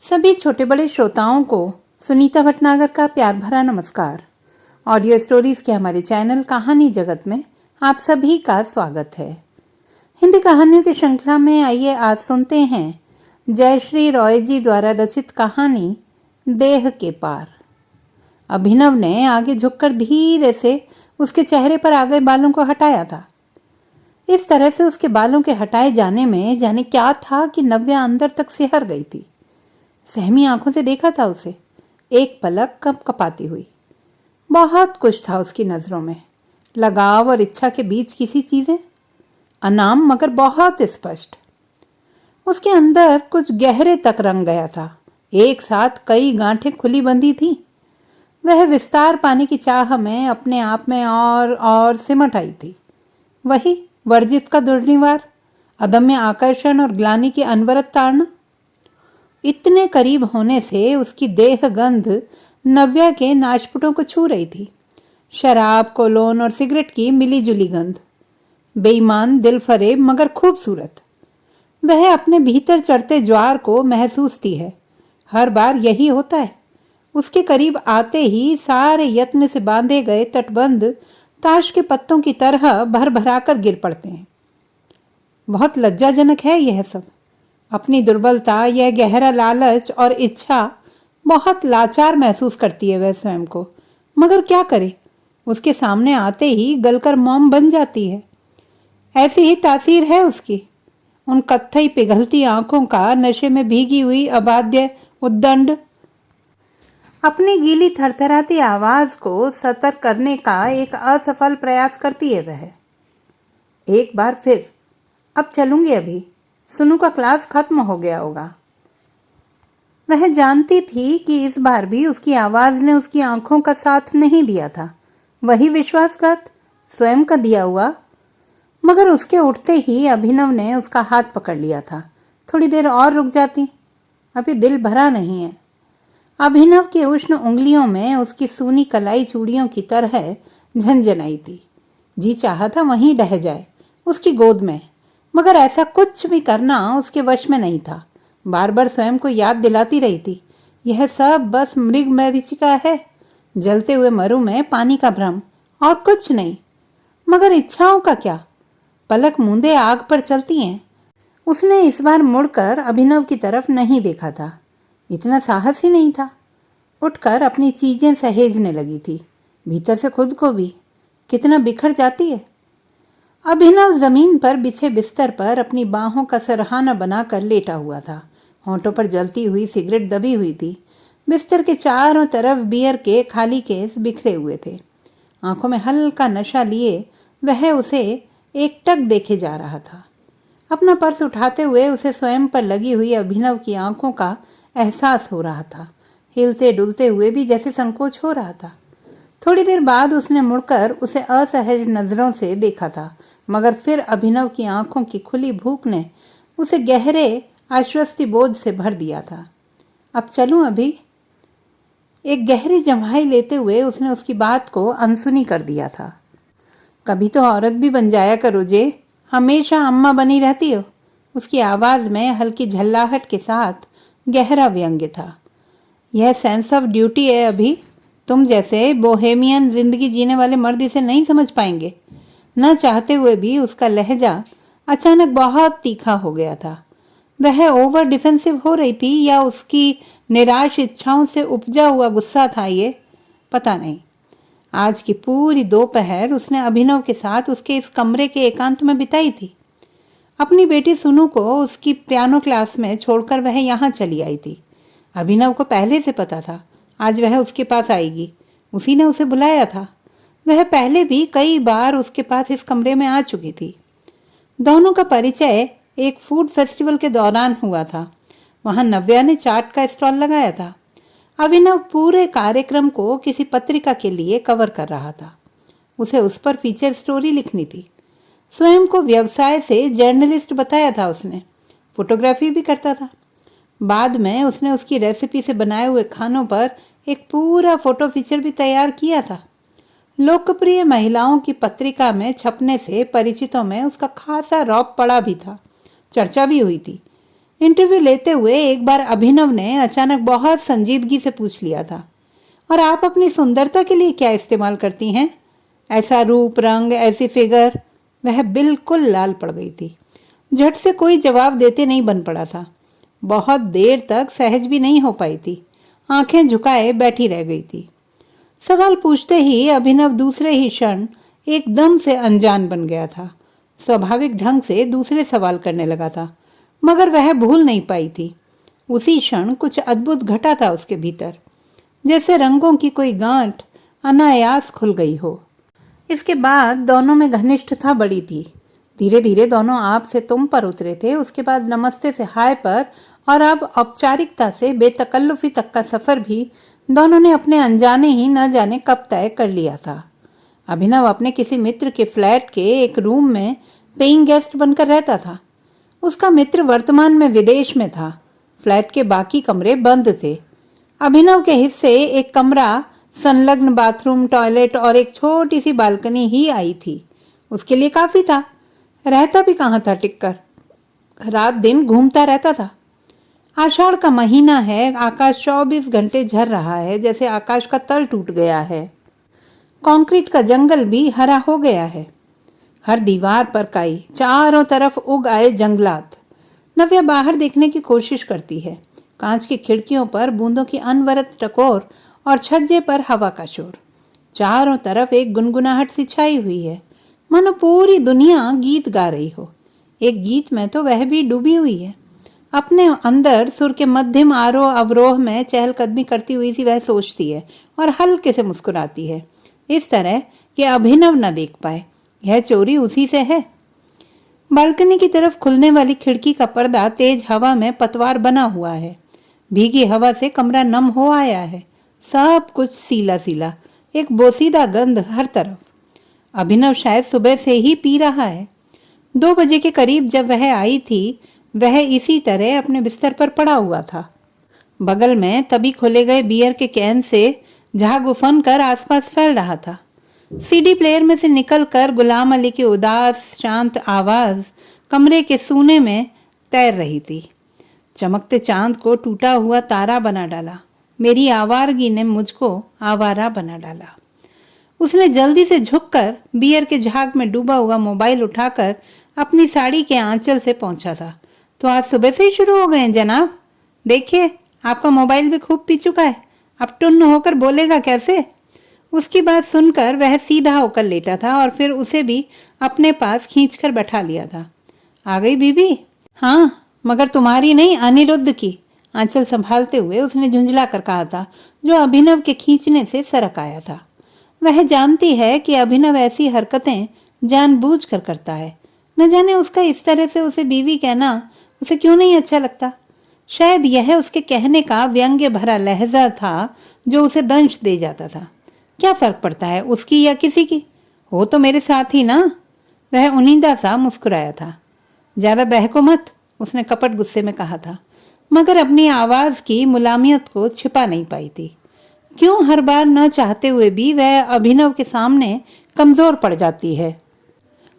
सभी छोटे बड़े श्रोताओं को सुनीता भटनागर का प्यार भरा नमस्कार। ऑडियो स्टोरीज के हमारे चैनल कहानी जगत में आप सभी का स्वागत है। हिंदी कहानियों की श्रृंखला में आइए आज सुनते हैं जयश्री रॉय जी द्वारा रचित कहानी देह के पार। अभिनव ने आगे झुककर धीरे से उसके चेहरे पर आ गए बालों को हटाया था। इस तरह से उसके बालों के हटाए जाने में जाने क्या था कि नव्या अंदर तक सिहर गई थी। सहमी आंखों से देखा था उसे, एक पलक कप कपाती हुई। बहुत कुछ था उसकी नजरों में, लगाव और इच्छा के बीच किसी चीजें, अनाम मगर बहुत स्पष्ट। उसके अंदर कुछ गहरे तक रंग गया था, एक साथ कई गांठें खुली बंधी थी। वह विस्तार पाने की चाह में अपने आप में और सिमट आई थी। वही वर्जित का दुर्निवार, अदम्य आकर्षण और ग्लानि की अनवरत ताड़ना। इतने करीब होने से उसकी देह गंध नव्या के नाचपुटों को छू रही थी। शराब, कोलोन और सिगरेट की मिलीजुली गंध। बेईमान, दिलफरेब मगर खूबसूरत। वह अपने भीतर चढ़ते ज्वार को महसूसती है। हर बार यही होता है। उसके करीब आते ही सारे यत्न से बांधे गए तटबंध ताश के पत्तों की तरह भर भराकर गिर पड़ते हैं। बहुत लज्जाजनक है यह सब। अपनी दुर्बलता, यह गहरा लालच और इच्छा बहुत लाचार महसूस करती है वह स्वयं को, मगर क्या करे, उसके सामने आते ही गलकर मोम बन जाती है। ऐसी ही तासीर है उसकी। उन कत्थई पिघलती आंखों का नशे में भीगी हुई अबाध्य उद्दंड अपनी गीली थरथराती आवाज को सतर्क करने का एक असफल प्रयास करती है वह। एक बार फिर, अब चलूंगी, अभी सुनू का क्लास खत्म हो गया होगा। वह जानती थी कि इस बार भी उसकी आवाज ने उसकी आंखों का साथ नहीं दिया था। वही विश्वासघात स्वयं का दिया हुआ। मगर उसके उठते ही अभिनव ने उसका हाथ पकड़ लिया था। थोड़ी देर और रुक जाती, अभी दिल भरा नहीं है। अभिनव की उष्ण उंगलियों में उसकी सूनी कलाई चूड़ियों की तरह झंझनाई थी। जी चाहा था वहीं ढह जाए, उसकी गोद में, मगर ऐसा कुछ भी करना उसके वश में नहीं था। बार बार स्वयं को याद दिलाती रही थी, यह सब बस मृग मरीचिका है, जलते हुए मरु में पानी का भ्रम, और कुछ नहीं। मगर इच्छाओं का क्या, पलक मूंदे आग पर चलती हैं। उसने इस बार मुड़कर अभिनव की तरफ नहीं देखा था। इतना साहस ही नहीं था। उठकर अपनी चीजें सहेजने लगी थी, भीतर से खुद को भी। कितना बिखर जाती है। अभिनव जमीन पर बिछे बिस्तर पर अपनी बाहों का सरहाना बनाकर लेटा हुआ था। होंठों पर जलती हुई सिगरेट दबी हुई थी। बिस्तर के चारों तरफ बियर के खाली केस बिखरे हुए थे। आंखों में हल्का नशा लिए वह उसे एकटक देखे जा रहा था। अपना पर्स उठाते हुए उसे स्वयं पर लगी हुई अभिनव की आंखों का एहसास हो रहा था। हिलते डुलते हुए भी जैसे संकोच हो रहा था। थोड़ी देर बाद उसने मुड़कर उसे असहज नजरों से देखा था, मगर फिर अभिनव की आंखों की खुली भूख ने उसे गहरे आश्वस्ति बोध से भर दिया था। अब चलूं अभी? एक गहरी जम्हाई लेते हुए उसने उसकी बात को अनसुनी कर दिया था। कभी तो औरत भी बन जाया करो जे, हमेशा अम्मा बनी रहती हो। उसकी आवाज में हल्की झल्लाहट के साथ गहरा व्यंग्य था। यह सेंस ऑफ ड्यूटी है अभी। तुम जैसे बोहेमियन जिंदगी जीने वाले मर्द इसे नहीं समझ पाएंगे। न चाहते हुए भी उसका लहजा अचानक बहुत तीखा हो गया था। वह ओवर डिफेंसिव हो रही थी या उसकी निराश इच्छाओं से उपजा हुआ गुस्सा था, ये पता नहीं। आज की पूरी दोपहर उसने अभिनव के साथ उसके इस कमरे के एकांत में बिताई थी। अपनी बेटी सुनू को उसकी पियानो क्लास में छोड़कर वह यहाँ चली आई थी। अभिनव को पहले से पता था आज वह उसके पास आएगी। उसी ने उसे बुलाया था। वह पहले भी कई बार उसके पास इस कमरे में आ चुकी थी। दोनों का परिचय एक फूड फेस्टिवल के दौरान हुआ था। वहां नव्या ने चाट का स्टॉल लगाया था। अभिनव पूरे कार्यक्रम को किसी पत्रिका के लिए कवर कर रहा था। उसे उस पर फीचर स्टोरी लिखनी थी। स्वयं को व्यवसाय से जर्नलिस्ट बताया था उसने। फोटोग्राफी भी करता था। बाद में उसने उसकी रेसिपी से बनाए हुए खानों पर एक पूरा फोटो फीचर भी तैयार किया था। लोकप्रिय महिलाओं की पत्रिका में छपने से परिचितों में उसका खासा रौब पड़ा भी था। चर्चा भी हुई थी। इंटरव्यू लेते हुए एक बार अभिनव ने अचानक बहुत संजीदगी से पूछ लिया था, और आप अपनी सुंदरता के लिए क्या इस्तेमाल करती हैं? ऐसा रूप रंग, ऐसी फिगर। वह बिल्कुल लाल पड़ गई थी। झट से कोई जवाब देते नहीं बन पड़ा था। बहुत देर तक सहज भी नहीं हो पाई थी। आंखें झुकाए बैठी रह गई थी। सवाल पूछते ही अभिनव दूसरे ही क्षण एकदम से अनजान बन गया था। स्वाभाविक ढंग से दूसरे सवाल करने लगा था, मगर वह भूल नहीं पाई थी। उसी क्षण कुछ अद्भुत घटा था उसके भीतर, जैसे रंगों की कोई गांठ अनायास खुल गई हो। इसके बाद दोनों में घनिष्ठता बढ़ी थी। धीरे धीरे दोनों आप से तुम पर उतरे थे, उसके बाद नमस्ते से हाय पर, और अब औपचारिकता से बेतकल्लुफी तक का सफर भी दोनों ने अपने अनजाने ही न जाने कब तय कर लिया था। अभिनव अपने किसी मित्र के फ्लैट के एक रूम में पेइंग गेस्ट बनकर रहता था। उसका मित्र वर्तमान में विदेश में था। फ्लैट के बाकी कमरे बंद थे। अभिनव के हिस्से एक कमरा, संलग्न बाथरूम, टॉयलेट और एक छोटी सी बालकनी ही आई थी। उसके लिए काफी था। रहता भी कहाँ था टिककर, रात दिन घूमता रहता था। आषाढ़ का महीना है, आकाश 24 घंटे झर रहा है, जैसे आकाश का तल टूट गया है। कंक्रीट का जंगल भी हरा हो गया है। हर दीवार पर काई, चारों तरफ उग आए जंगलात। नव्या बाहर देखने की कोशिश करती है। कांच की खिड़कियों पर बूंदों की अनवरत टकोर और छज्जे पर हवा का शोर। चारों तरफ एक गुनगुनाहट सी छाई हुई है, मानो पूरी दुनिया गीत गा रही हो। एक गीत में तो वह भी डूबी हुई है। अपने अंदर सुर के मध्यम आरोह अवरोह में चहलकदमी करती हुई सी वह सोचती है और हल्के से मुस्कुराती है, इस तरह कि अभिनव न देख पाए। यह चोरी उसी से है। बालकनी की तरफ खुलने वाली खिड़की का पर्दा तेज हवा में पतवार बना हुआ है। भीगी हवा से कमरा नम हो आया है। सब कुछ सीला सीला, एक बोसीदा गंध हर तरफ। अभिनव शायद सुबह से ही पी रहा है। 2 बजे के करीब जब वह आई थी, वह इसी तरह अपने बिस्तर पर पड़ा हुआ था। बगल में तभी खोले गए बियर के कैन से झाग उफन कर आसपास फैल रहा था। सीडी प्लेयर में से निकलकर गुलाम अली की उदास शांत आवाज कमरे के सूने में तैर रही थी। चमकते चांद को टूटा हुआ तारा बना डाला। मेरी आवारगी ने मुझको आवारा बना डाला। उसने जल्दी से झुककर बियर के झाग में डूबा हुआ मोबाइल उठाकर अपनी साड़ी के आंचल से पहुंचा था। तो आज सुबह से ही शुरू हो गए हैं जनाब। देखिए, आपका मोबाइल भी खूब पी चुका है। अब टुन्न होकर बोलेगा कैसे? उसकी बात सुनकर वह सीधा होकर लेटा था और फिर उसे भी अपने पास खींचकर बैठा लिया था। आ गई बीबी? हाँ, मगर तुम्हारी नहीं, अनिरुद्ध की। आंचल संभालते हुए उसने झुंझला कर कहा था, जो अभिनव के खींचने से सरक आया था। वह जानती है कि अभिनव ऐसी हरकतें जानबूझकर करता है। न जाने उसका इस तरह से उसे बीवी कहना उसे क्यों नहीं अच्छा लगता। शायद यह उसके कहने का व्यंग्य भरा लहजा था जो उसे दंश दे जाता था। क्या फर्क पड़ता है उसकी या किसी की? हो तो मेरे साथ ही ना। वह उनींदा सा मुस्कुराया था। ज्यादा बहको मत, उसने कपट गुस्से में कहा था, मगर अपनी आवाज की मुलामियत को छिपा नहीं पाई थी। क्यों हर बार न चाहते हुए भी वह अभिनव के सामने कमजोर पड़ जाती है।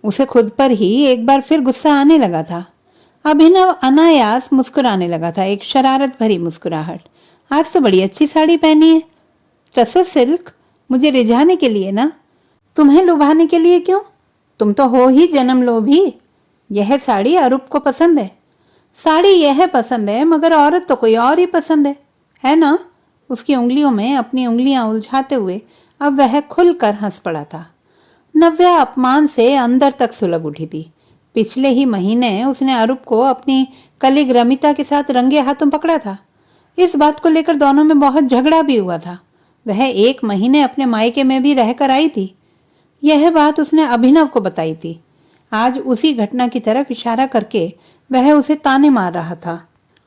उसे खुद पर ही एक बार फिर गुस्सा आने लगा था। अभिनव अनायास मुस्कुराने लगा था, एक शरारत भरी मुस्कुराहट। आज तो बड़ी अच्छी साड़ी पहनी है। टसर सिल्क? मुझे रिझाने के लिए ना, तुम्हें लुभाने के लिए क्यों? तुम तो हो ही जन्म लोभी। यह साड़ी अरूप को पसंद है। साड़ी यह पसंद है, मगर औरत तो कोई और ही पसंद है ना? उसकी उंगलियों में अपनी उंगलियां उलझाते हुए अब वह खुलकर हंस पड़ा था। नव्या अपमान से अंदर तक सुलग उठी थी। पिछले ही महीने उसने अरूप को अपनी कलीग रमिता के साथ रंगे हाथों पकड़ा था। इस बात को लेकर दोनों में बहुत झगड़ा भी हुआ था। वह 1 महीने अपने मायके में भी रहकर आई थी। यह बात उसने अभिनव को बताई थी। आज उसी घटना की तरफ इशारा करके वह उसे ताने मार रहा था।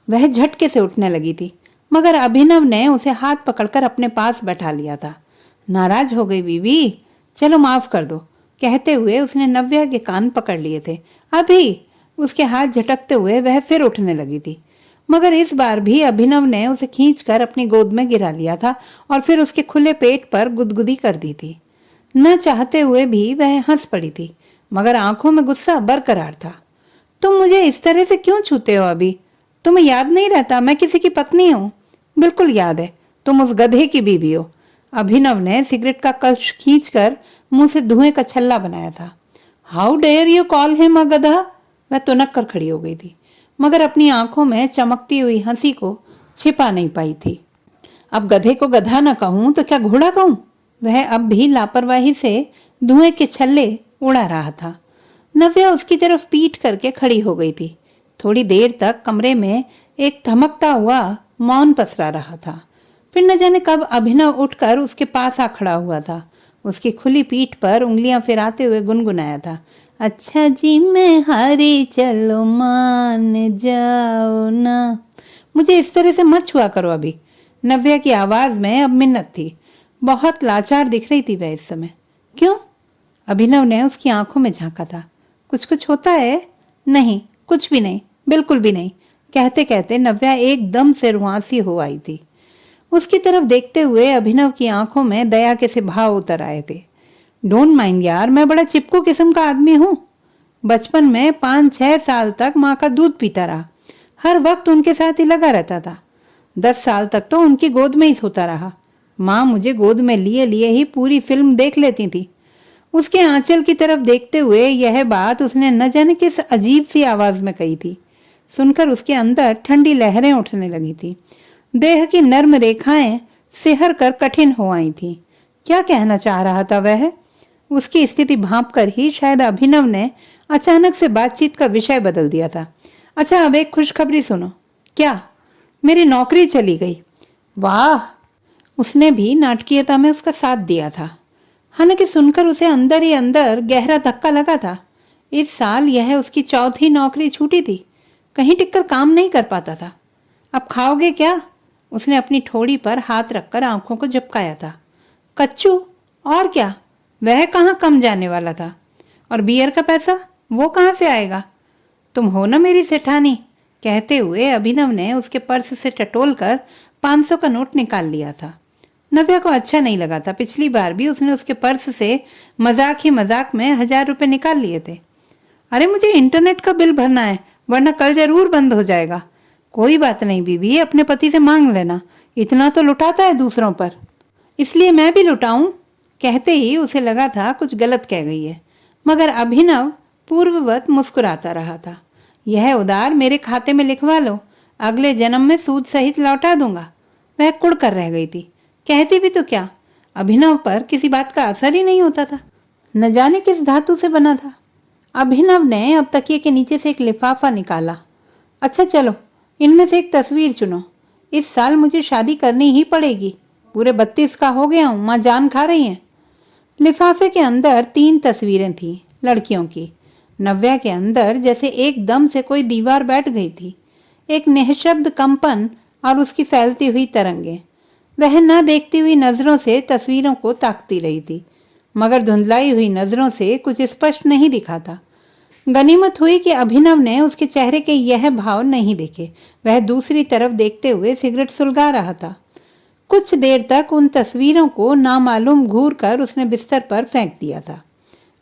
वह झटके से उठने लगी थी, मगर अभिनव ने उसे हाथ पकड़कर अपने पास बैठा लिया था। नाराज हो गई बीवी? चलो माफ कर दो, कहते हुए उसने नव्या के कान पकड़ लिए थे। अभी उसके हाथ झटकते हुए वह फिर उठने लगी थी, मगर इस बार भी अभिनव ने उसे खींचकर अपनी गोद में गिरा लिया था और फिर उसके खुले पेट पर गुदगुदी कर दी थी। न चाहते हुए भी वह हंस पड़ी थी, मगर आंखों में गुस्सा बरकरार था। तुम मुझे इस तरह से क्यों छूते हो अभी? तुम्हें याद नहीं रहता मैं किसी की पत्नी हूँ? बिल्कुल याद है, तुम उस गधे की बीवी हो। अभिनव ने सिगरेट का कश खींचकर मुंह से धुएं का छल्ला बनाया था। How dare you call him a गधा? वह तुनक कर खड़ी हो गई थी, मगर अपनी आंखों में चमकती हुई हंसी को छिपा नहीं पाई थी। अब गधे को गधा न कहूं तो क्या घोड़ा कहूं? वह अब भी लापरवाही से धुएं के छल्ले उड़ा रहा था। नव्या उसकी तरफ पीठ करके खड़ी हो गई थी। थोड़ी देर तक कमरे में एक थमकता हुआ मौन पसरा रहा था। फिर न जाने कब अभिनव उठकर उसके पास आ खड़ा हुआ था। उसकी खुली पीठ पर उंगलियां फिराते हुए गुनगुनाया था, अच्छा जी मैं हारी, चलो मान जाओ ना। मुझे इस तरह से मत छुआ करो अभी। नव्या की आवाज में अब मिन्नत थी। बहुत लाचार दिख रही थी वह इस समय। क्यों? अभिनव ने उसकी आंखों में झांका था। कुछ होता है? नहीं, कुछ भी नहीं, बिल्कुल भी नहीं। कहते कहते नव्या एकदम से रुआंसी हो आई थी। उसकी तरफ देखते हुए अभिनव की आंखों में दया के से भाव उतर आए थे। डोंट माइंड यार, मैं बड़ा चिपकू किस्म का आदमी हूँ। बचपन में 5-6 साल तक माँ का दूध पीता रहा। हर वक्त उनके साथ ही लगा रहता था। 10 साल तक तो उनकी गोद में ही सोता रहा। माँ मुझे गोद में लिए लिए ही पूरी फिल्म देख लेती थी। उसके आंचल की तरफ देखते हुए यह बात उसने न जाने किस अजीब सी आवाज में कही थी। सुनकर उसके अंदर ठंडी लहरें उठने लगी थी। देह की नर्म रेखाएं सिहर कर कठिन हो आई थीं। क्या कहना चाह रहा था वह? उसकी स्थिति भांप कर ही शायद अभिनव ने अचानक से बातचीत का विषय बदल दिया था। अच्छा, अब एक खुशखबरी सुनो। क्या? मेरी नौकरी चली गई। वाह! उसने भी नाटकीयता में उसका साथ दिया था। हालांकि सुनकर उसे अंदर ही अंदर गहरा धक्का लगा था। इस साल यह उसकी चौथी नौकरी छूटी थी। कहीं टिककर काम नहीं कर पाता था। अब खाओगे क्या? उसने अपनी ठोड़ी पर हाथ रखकर आंखों को झपकाया था। कच्चू? और क्या? वह कहाँ कम जाने वाला था। और बियर का पैसा, वो कहाँ से आएगा? तुम हो ना मेरी सेठानी। कहते हुए अभिनव ने उसके पर्स से टटोल कर 500 का नोट निकाल लिया था। नव्या को अच्छा नहीं लगा था। पिछली बार भी उसने उसके पर्स से मजाक ही मजाक में 1000 रुपए निकाल लिए थे। अरे मुझे इंटरनेट का बिल भरना है, वरना कल जरूर बंद हो जाएगा। कोई बात नहीं बीबी, अपने पति से मांग लेना, इतना तो लुटाता है दूसरों पर। इसलिए मैं भी लुटाऊं? कहते ही उसे लगा था कुछ गलत कह गई है, मगर अभिनव पूर्ववत मुस्कुराता रहा था। यह उधार मेरे खाते में लिखवा लो, अगले जन्म में सूद सहित लौटा दूंगा। वह कुड़ कर रह गई थी। कहती भी तो क्या, अभिनव पर किसी बात का असर ही नहीं होता था। न जाने किस धातु से बना था। अभिनव ने अब तकिए के नीचे से एक लिफाफा निकाला। अच्छा चलो, इनमें से एक तस्वीर चुनो। इस साल मुझे शादी करनी ही पड़ेगी। पूरे 32 का हो गया हूँ, माँ जान खा रही हैं। लिफाफे के अंदर 3 तस्वीरें थीं, लड़कियों की। नव्या के अंदर जैसे एकदम से कोई दीवार बैठ गई थी। एक निःशब्द कंपन और उसकी फैलती हुई तरंगें। वह न देखती हुई नजरों से तस्वीरों को ताकती रही थी, मगर धुंधलाई हुई नजरों से कुछ स्पष्ट नहीं दिखा था। गनीमत हुई कि अभिनव ने उसके चेहरे के यह भाव नहीं देखे। वह दूसरी तरफ देखते हुए सिगरेट सुलगा रहा था। कुछ देर तक उन तस्वीरों को नामालूम घूर कर उसने बिस्तर पर फेंक दिया था।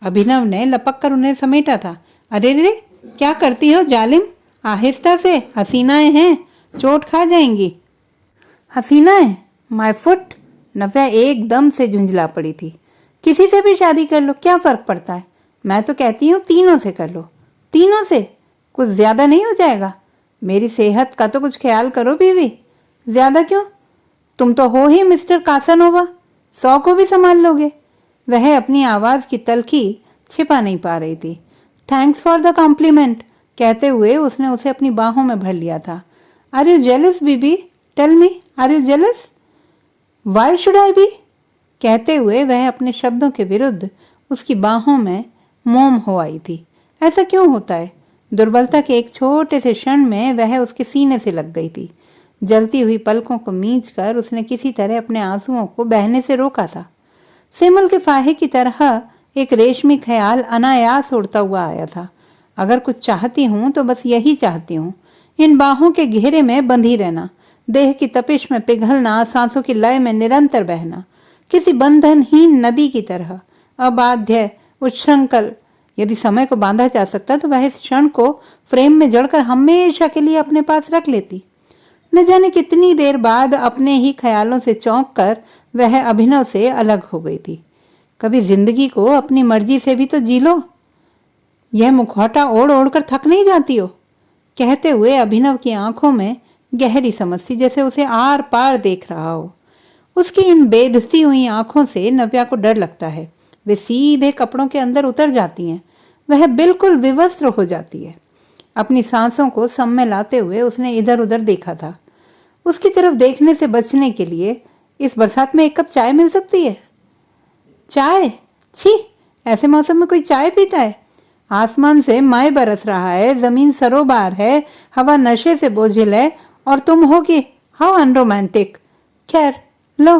अभिनव ने लपक कर उन्हें समेटा था। अरे रे, क्या करती हो जालिम? आहिस्ता से, हसीनाएं हैं, चोट खा जाएंगी। हसीनाएं? My foot. नव्या एकदम से झुंझला पड़ी थी। किसी से भी शादी कर लो, क्या फर्क पड़ता है? मैं तो कहती हूँ तीनों से कर लो। तीनों से? कुछ ज्यादा नहीं हो जाएगा? मेरी सेहत का तो कुछ ख्याल करो बीवी। ज्यादा क्यों? तुम तो हो ही मिस्टर कासानोवा, 100 को भी संभाल लोगे। वह अपनी आवाज की तलखी छिपा नहीं पा रही थी। थैंक्स फॉर द कॉम्प्लीमेंट, कहते हुए उसने उसे अपनी बाहों में भर लिया था। आर यू जेलस बीबी? Tell me, are you jealous? Why should I be? कहते हुए वह अपने शब्दों के विरुद्ध उसकी बाहों में मोम हो आई थी। ऐसा क्यों होता है? दुर्बलता के एक छोटे से क्षण में वह उसके सीने से लग गई थी। जलती हुई पलकों को मींच कर उसने किसी तरह अपने आंसुओं को बहने से रोका था। सेमल के फाहे की तरह एक रेशमी ख्याल अनायास उड़ता हुआ आया था। अगर कुछ चाहती हूँ तो बस यही चाहती हूँ, इन बाहों के घेरे में बंधी रहना, देह की तपिश में पिघलना, सांसों की लय में निरंतर बहना, किसी बंधनहीन नदी की तरह अबाध्य, उच्छृंखल, यदि समय को बांधा जा सकता तो वह इस क्षण को फ्रेम में जड़कर हमेशा के लिए अपने पास रख लेती। न जाने कितनी देर बाद अपने ही ख्यालों से चौंक कर वह अभिनव से अलग हो गई थी। कभी जिंदगी को अपनी मर्जी से भी तो जी लो, यह मुखौटा ओढ़ ओढ़ कर थक नहीं जाती हो। कहते हुए अभिनव की आंखों में गहरी समझ थी, जैसे उसे आर पार देख रहा हो। उसकी इन बेधसी हुई आंखों से नव्या को डर लगता है। वे सीधे कपड़ों के अंदर उतर जाती हैं। वह बिल्कुल विवस्त्र हो जाती है। अपनी सांसों को सम में लाते हुए उसने इधर उधर देखा था। उसकी तरफ देखने से बचने के लिए, इस बरसात में एक कप चाय मिल सकती है? चाय? छी, ऐसे मौसम में कोई चाय पीता है? आसमान से मय बरस रहा है, जमीन सरोबार है, हवा नशे से बोझिल है, और तुम हो कि हाउ अनरोमांटिक। खैर लो।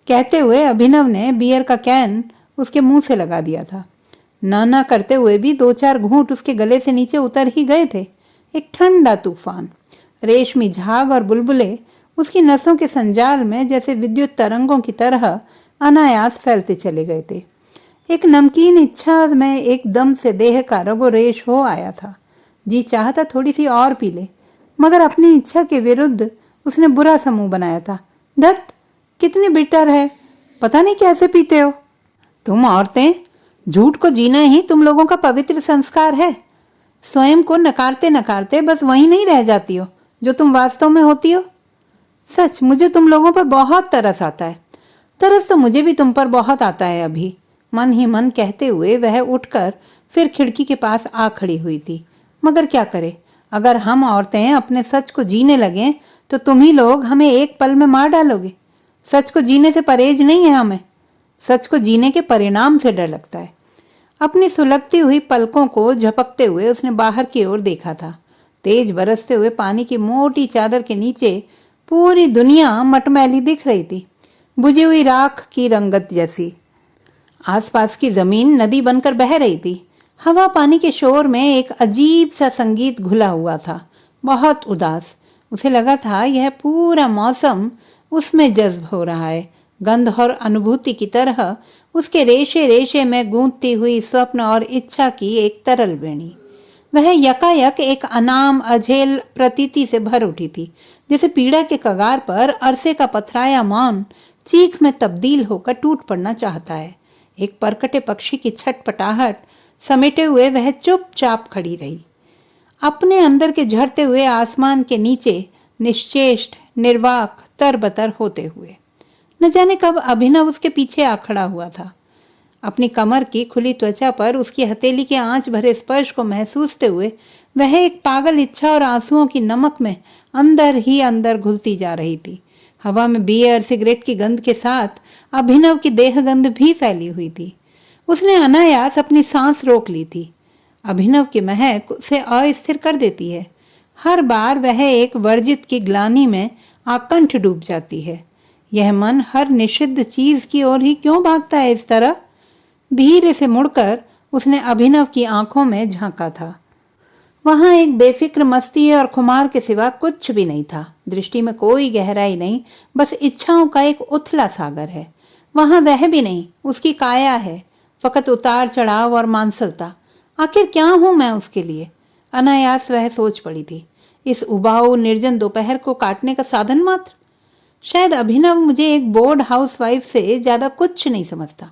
कहते हुए अभिनव ने बियर का कैन उसके मुंह से लगा दिया था। ना करते हुए भी 2-4 घूंट उसके गले से नीचे उतर ही गए थे। एक ठंडा तूफान, रेशमी झाग और बुलबुले उसकी नसों के संजाल में जैसे विद्युत तरंगों की तरह अनायास फैलते चले गए थे। एक नमकीन इच्छा में एकदम से देह का रगोरेश हो आया था। जी चाहता थोड़ी सी और पी ले, मगर अपनी इच्छा के विरुद्ध उसने बुरा सा मुंह बनाया था। धत, कितनी बिटर है, पता नहीं कैसे पीते हो तुम औरतें। झूठ को जीना ही तुम लोगों का पवित्र संस्कार है। स्वयं को नकारते नकारते बस वहीं नहीं रह जाती हो जो तुम वास्तव में होती हो। सच, मुझे तुम लोगों पर बहुत तरस आता है। तरस तो मुझे भी तुम पर बहुत आता है अभी, मन ही मन कहते हुए वह उठकर फिर खिड़की के पास आ खड़ी हुई थी। मगर क्या करे, अगर हम औरतें अपने सच को जीने लगें तो तुम ही लोग हमें एक पल में मार डालोगे। सच को जीने से परहेज नहीं है हमें, सच को जीने के परिणाम से डर लगता है। अपनी सुलगती हुई पलकों को झपकते हुए उसने बाहर की ओर देखा था। तेज बरसते हुए पानी की मोटी चादर के नीचे पूरी दुनिया मटमैली दिख रही थी, बुझी हुई राख की रंगत जैसी। आसपास की जमीन नदी बनकर बह रही थी। हवा पानी के शोर में एक अजीब सा संगीत घुला हुआ था, बहुत उदास। उसे लगा था यह पूरा मौसम उसमें जज्ब हो रहा है। गंध और अनुभूति की तरह उसके रेशे रेशे में गूंजती हुई स्वप्न और इच्छा की एक तरल वेणी। वह यकायक एक अनाम अझेल प्रतीति से भर उठी थी, जैसे पीड़ा के कगार पर अरसे का पथराया मौन चीख में तब्दील होकर टूट पड़ना चाहता है। एक परकटे पक्षी की छटपटाहट समेटे हुए वह चुपचाप खड़ी रही, अपने अंदर के झरते हुए आसमान के नीचे निश्चेष्ट, निर्वाक, तरबतर होते हुए। न जाने कब अभिनव उसके पीछे आ खड़ा हुआ था। अपनी कमर की खुली त्वचा पर उसकी हथेली के आंच भरे स्पर्श को महसूसते हुए वह एक पागल इच्छा और आंसुओं की नमक में अंदर ही अंदर घुलती जा रही थी। हवा में बियर, सिगरेट की गंध के साथ अभिनव की देह गंध भी फैली हुई थी। उसने अनायास अपनी सांस रोक ली थी। अभिनव की महक उसे अस्थिर कर देती है। हर बार वह एक वर्जित की ग्लानि में आकंठ डूब जाती है। यह मन हर निषिद्ध चीज की ओर ही क्यों भागता है इस तरह? धीरे से मुड़कर उसने अभिनव की आंखों में झांका था। वहां एक बेफिक्र मस्ती और खुमार के सिवा कुछ भी नहीं था। दृष्टि में कोई गहराई नहीं, बस इच्छाओं का एक उथला सागर है। वहां वह भी नहीं, उसकी काया है, फकत उतार चढ़ाव और मांसलता। आखिर क्या हूं मैं उसके लिए? अनायास वह सोच पड़ी थी। इस उबाऊ निर्जन दोपहर को काटने का साधन मात्र। शायद अभिनव मुझे एक बोर्ड हाउस वाइफ से ज्यादा कुछ नहीं समझता,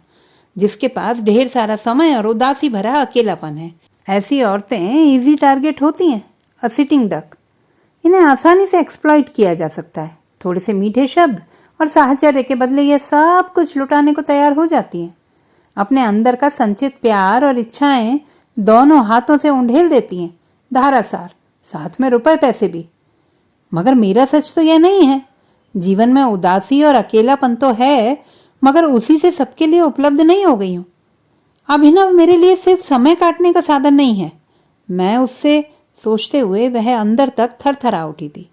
जिसके पास ढेर सारा समय और उदासी भरा अकेलापन है। ऐसी औरतें इजी टारगेट होती हैं, अ सिटिंग डक। इन्हें आसानी से एक्सप्लॉइट किया जा सकता है। थोड़े से मीठे शब्द और साहचर्य के बदले ये सब कुछ लुटाने को तैयार हो जाती हैं। अपने अंदर का संचित प्यार और इच्छाएं दोनों हाथों से उंडेल देती हैं, धारासार, साथ में रुपए पैसे भी। मगर मेरा सच तो यह नहीं है। जीवन में उदासी और अकेलापन तो है, मगर उसी से सबके लिए उपलब्ध नहीं हो गई हूं। अभिनव मेरे लिए सिर्फ समय काटने का साधन नहीं है। मैं उससे सोचते हुए वह अंदर तक थरथरा उठी थी।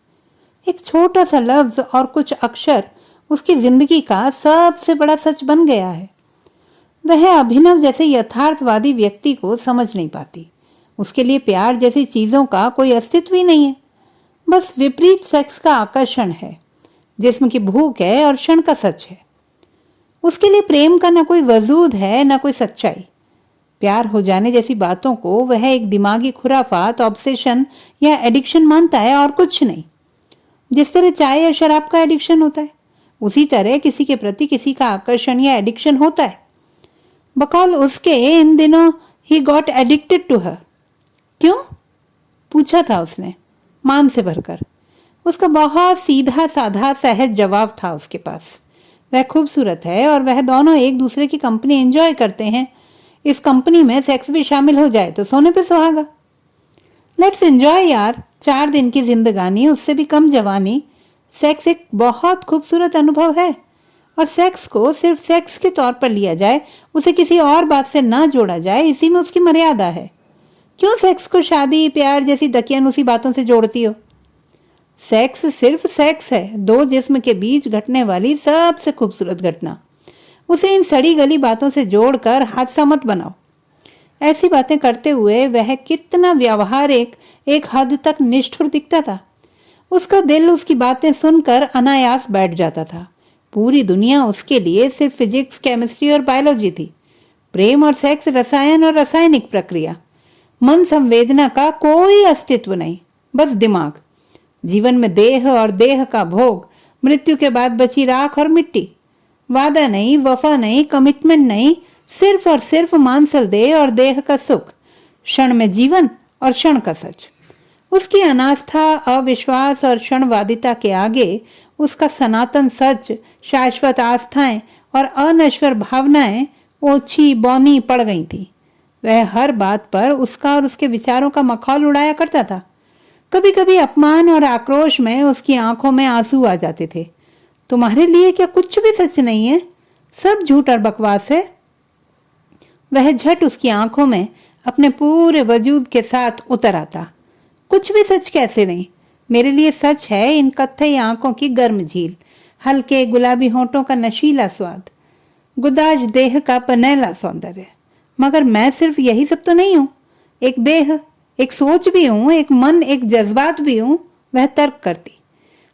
एक छोटा सा लफ्ज और कुछ अक्षर उसकी जिंदगी का सबसे बड़ा सच बन गया है। वह अभिनव जैसे यथार्थवादी व्यक्ति को समझ नहीं पाती। उसके लिए प्यार जैसी चीजों का कोई अस्तित्व ही नहीं है। बस विपरीत सेक्स का आकर्षण है, जिस्म की भूख है और क्षण का सच है। उसके लिए प्रेम का ना कोई वजूद है, ना कोई सच्चाई। प्यार हो जाने जैसी बातों को वह एक दिमागी खुराफात, ऑब्सेशन या एडिक्शन मानता है और कुछ नहीं। जिस तरह चाय या शराब का एडिक्शन होता है, उसी तरह किसी के प्रति किसी का आकर्षण या एडिक्शन होता है। बकौल उसके इन दिनों he got addicted to her. क्यों? पूछा था उसने मान से भरकर। उसका बहुत सीधा साधा सहज जवाब था उसके पास। वह खूबसूरत है और वह दोनों एक दूसरे की कंपनी एंजॉय करते हैं। इस कंपनी में सेक्स भी शामिल हो जाए तो सोने पे सुहागा। लेट्स एंजॉय यार, 4 दिन की जिंदगानी, उससे भी कम जवानी। सेक्स एक बहुत खूबसूरत अनुभव है और सेक्स को सिर्फ सेक्स के तौर पर लिया जाए, उसे किसी और बात से ना जोड़ा जाए, इसी में उसकी मर्यादा है। क्यों सेक्स को शादी प्यार जैसी दकियानूसी बातों से जोड़ती हो? सेक्स सिर्फ सेक्स है, दो जिस्म के बीच घटने वाली सबसे खूबसूरत घटना। उसे इन सड़ी गली बातों से जोड़कर हादसा मत बनाओ। ऐसी बातें करते हुए वह कितना व्यावहारिक, एक हद तक निष्ठुर दिखता था। उसका दिल उसकी बातें सुनकर अनायास बैठ जाता था। पूरी दुनिया उसके लिए सिर्फ फिजिक्स, केमिस्ट्री और बायोलॉजी थी। प्रेम और सेक्स रसायन और रासायनिक प्रक्रिया, मन संवेदना का कोई अस्तित्व नहीं, बस दिमाग। जीवन में देह और देह का भोग, मृत्यु के बाद बची राख और मिट्टी। वादा नहीं, वफा नहीं, कमिटमेंट नहीं, सिर्फ और सिर्फ मांसल देह और देह का सुख। क्षण में जीवन और क्षण का सच। उसकी अनास्था, अविश्वास और क्षणवादिता के आगे उसका सनातन सच, शाश्वत आस्थाएं और अनश्वर भावनाएं ओछी बौनी पड़ गई थी। वह हर बात पर उसका और उसके विचारों का मखौल उड़ाया करता था। कभी कभी अपमान और आक्रोश में उसकी आंखों में आंसू आ जाते थे। तुम्हारे लिए क्या कुछ भी सच नहीं है? सब झूठ और बकवास है। वह झट उसकी आंखों में अपने पूरे वजूद के साथ उतर आता। कुछ भी सच कैसे नहीं? मेरे लिए सच है इन कत्थई आंखों की गर्म झील, हल्के गुलाबी होंठों का नशीला स्वाद, गुदाज देह का पनैला सौंदर्य। मगर मैं सिर्फ यही सब तो नहीं हूं। एक देह, एक सोच भी हूं, एक मन, एक जज्बात भी हूं, वह तर्क करती।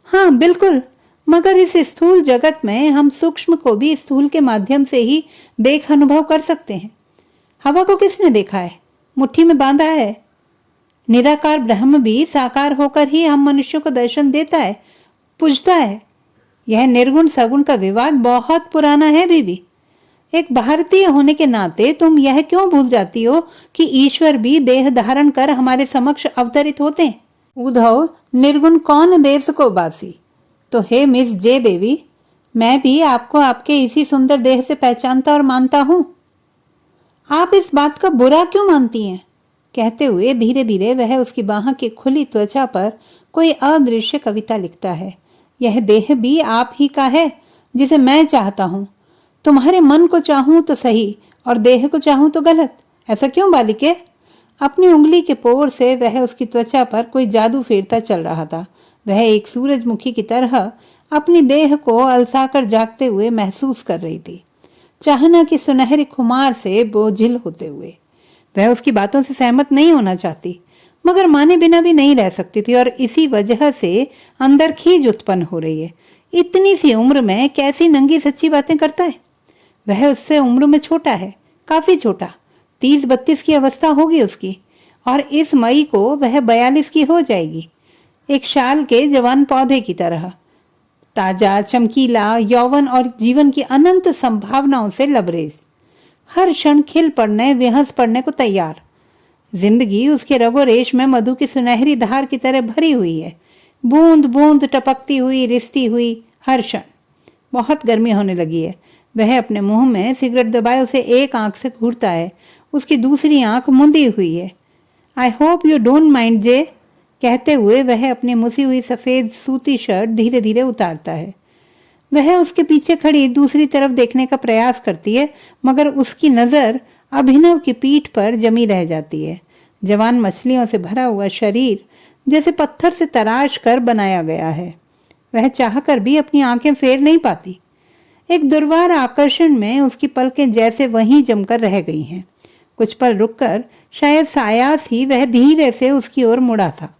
हाँ बिल्कुल, मगर इस स्थूल जगत में हम सूक्ष्म को भी स्थूल के माध्यम से ही देख अनुभव कर सकते हैं। हवा को किसने देखा है? मुट्ठी में बांधा है। निराकार ब्रह्म भी साकार होकर ही हम मनुष्यों को दर्शन देता है, पूजता है। यह निर्गुण सगुण का विवाद बहुत पुराना है बीबी। एक भारतीय होने के नाते तुम यह क्यों भूल जाती हो कि ईश्वर भी देह धारण कर हमारे समक्ष अवतरित होते हैं? उद्धव, निर्गुण कौन देश को बासी? तो हे मिस जे देवी, मैं भी आपको आपके इसी सुंदर देह से पहचानता और मानता हूं। आप इस बात का बुरा क्यों मानती हैं? कहते हुए धीरे धीरे वह उसकी बाह की खुली त्वचा पर कोई अदृश्य कविता लिखता है। यह देह भी आप ही का है, जिसे मैं चाहता हूं। तुम्हारे मन को चाहूं तो सही और देह को चाहूं तो गलत। ऐसा क्यों बालिके? अपनी उंगली के पोर से वह उसकी त्वचा पर कोई जादू फेरता चल रहा था। वह एक सूरजमुखी की तरह अपनी देह को अलसाकर जागते हुए महसूस कर रही थी, चाहना की सुनहरी खुमार से बोझिल होते हुए। वह उसकी बातों से सहमत नहीं होना चाहती, मगर माने बिना भी नहीं रह सकती थी और इसी वजह से अंदर खीज उत्पन्न हो रही है। इतनी सी उम्र में कैसी नंगी सच्ची बातें करता है? वह उससे उम्र में छोटा है, काफी छोटा। 30-32 की अवस्था होगी उसकी और इस मई को वह 42 की हो जाएगी। एक शाल के जवान पौधे की तरह, ताजा, चमकीला, यौवन और जीवन की अनंत संभावनाओं से लबरेज, हर क्षण खिल पड़ने, विहंस पड़ने को तैयार। जिंदगी उसके रगो रेश में मधु की सुनहरी धार की तरह भरी हुई है, बूंद बूंद टपकती हुई, रिसती हुई हर क्षण। बहुत गर्मी होने लगी है। वह अपने मुंह में सिगरेट दबाए उसे एक आंख से घूरता है, उसकी दूसरी आंख मुंदी हुई है। I hope you don't mind J, कहते हुए वह अपनी मुसी हुई सफेद सूती शर्ट धीरे धीरे उतारता है। वह उसके पीछे खड़ी दूसरी तरफ देखने का प्रयास करती है, मगर उसकी नजर अभिनव की पीठ पर जमी रह जाती है। जवान मछलियों से भरा हुआ शरीर जैसे पत्थर से तराश कर बनाया गया है। वह चाहकर भी अपनी आंखें फेर नहीं पाती। एक दुर्वार आकर्षण में उसकी पलकें जैसे वहीं जमकर रह गई हैं। कुछ पल रुककर, शायद सायास ही, वह धीरे से उसकी ओर मुड़ा था,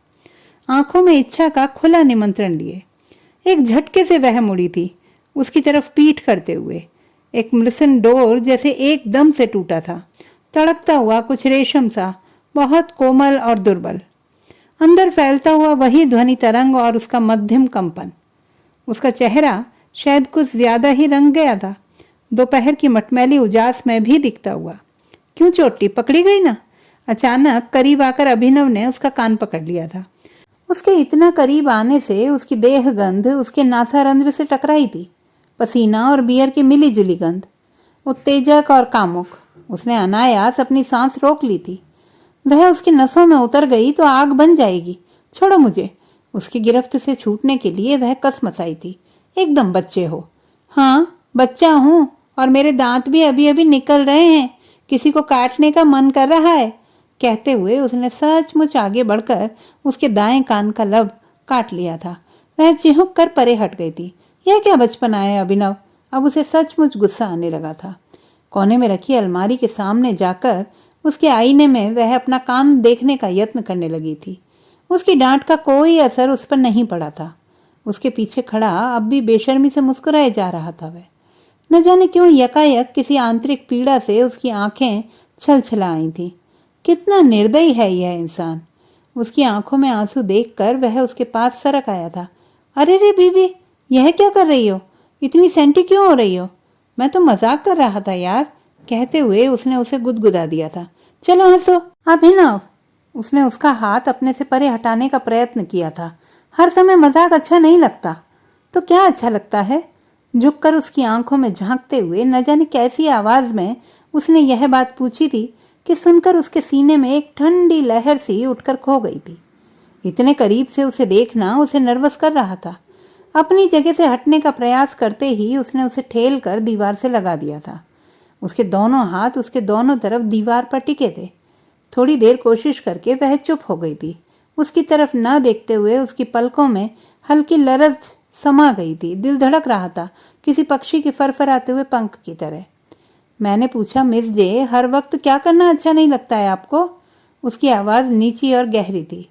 आंखों में इच्छा का खुला निमंत्रण लिए। एक झटके से वह मुड़ी थी, उसकी तरफ पीठ करते हुए। एक मृसन डोर जैसे एकदम से टूटा था। तड़कता हुआ कुछ रेशम सा, बहुत कोमल और दुर्बल। अंदर फैलता हुआ वही ध्वनि तरंग और उसका मध्यम कंपन। उसका चेहरा शायद कुछ ज्यादा ही रंग गया था, दोपहर की मटमैली उजास में भी दिखता हुआ। क्यों चोटी पकड़ी गई ना? अचानक करीब आकर अभिनव ने उसका कान पकड़ लिया था। उसके इतना करीब आने से उसकी देह गंध उसके नासारंध्र से टकराई थी, पसीना और बियर की मिली जुली गंध, उत्तेजक और कामुक। उसने अनायास अपनी सांस रोक ली थी। वह उसकी नसों में उतर गई तो आग बन जाएगी। छोड़ो मुझे। उसकी गिरफ्त से छूटने के लिए वह कस मचाई थी। एकदम बच्चे हो। हाँ, बच्चा हूं, और मेरे दांत भी अभी अभी निकल रहे हैं। किसी को काटने का मन कर रहा है। कहते हुए उसने सचमुच आगे बढ़कर उसके दाएं कान का लब काट लिया था। वह चिहुक कर परे हट गई थी। यह क्या बचपना है अभिनव? अब उसे सचमुच गुस्सा आने लगा था। कोने में रखी अलमारी के सामने जाकर उसके आईने में वह अपना कान देखने का यत्न करने लगी थी। उसकी डांट का कोई असर उस पर नहीं पड़ा था। उसके पीछे खड़ा अब भी बेशर्मी से मुस्कुराए जा रहा था। वह न जाने क्यों यकायक किसी आंतरिक पीड़ा से उसकी आंखें छलछला आई थीं। कितना निर्दयी है यह इंसान। उसकी आंखों में आंसू देखकर वह उसके पास सरक आया था। अरे रे बीबी, यह क्या कर रही हो? इतनी सेंटी क्यों हो रही हो? मैं तो मजाक कर रहा था यार। कहते हुए उसने उसे गुदगुदा दिया था। चलो हंसो। अभिनव, उसने उसका हाथ अपने से परे हटाने का प्रयत्न किया था। हर समय मजाक अच्छा नहीं लगता। तो क्या अच्छा लगता है? झुककर उसकी आंखों में झांकते हुए न जाने कैसी आवाज में उसने यह बात पूछी थी कि सुनकर उसके सीने में एक ठंडी लहर सी उठकर खो गई थी। इतने करीब से उसे देखना उसे नर्वस कर रहा था। अपनी जगह से हटने का प्रयास करते ही उसने उसे ठेल कर दीवार से लगा दिया था। उसके दोनों हाथ उसके दोनों तरफ दीवार पर टिके थे। थोड़ी देर कोशिश करके वह चुप हो गई थी। उसकी तरफ न देखते हुए उसकी पलकों में हल्की लरज समा गई थी। दिल धड़क रहा था, किसी पक्षी के फरफराते हुए पंख की तरह। मैंने पूछा, मिस जे, हर वक्त क्या करना अच्छा नहीं लगता है आपको? उसकी आवाज नीची और गहरी थी।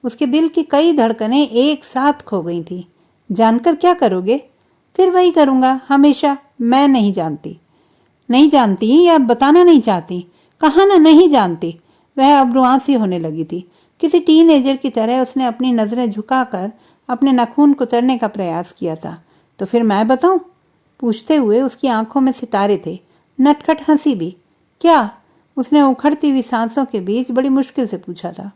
उसके दिल की कई धड़कनें एक साथ खो गई थी। जानकर क्या करोगे? फिर वही करूंगा हमेशा। मैं नहीं जानती। नहीं जानती या बताना नहीं चाहती? कहा ना नहीं जानती। वह अब रुआंसी होने लगी थी। किसी टीनएजर की तरह उसने अपनी नजरें झुकाकर अपने नाखून कुतरने का प्रयास किया था। तो फिर मैं बताऊं? पूछते हुए उसकी आंखों में सितारे थे, नटखट हंसी भी। क्या? उसने उखड़ती हुई सांसों के बीच बड़ी मुश्किल से पूछा था।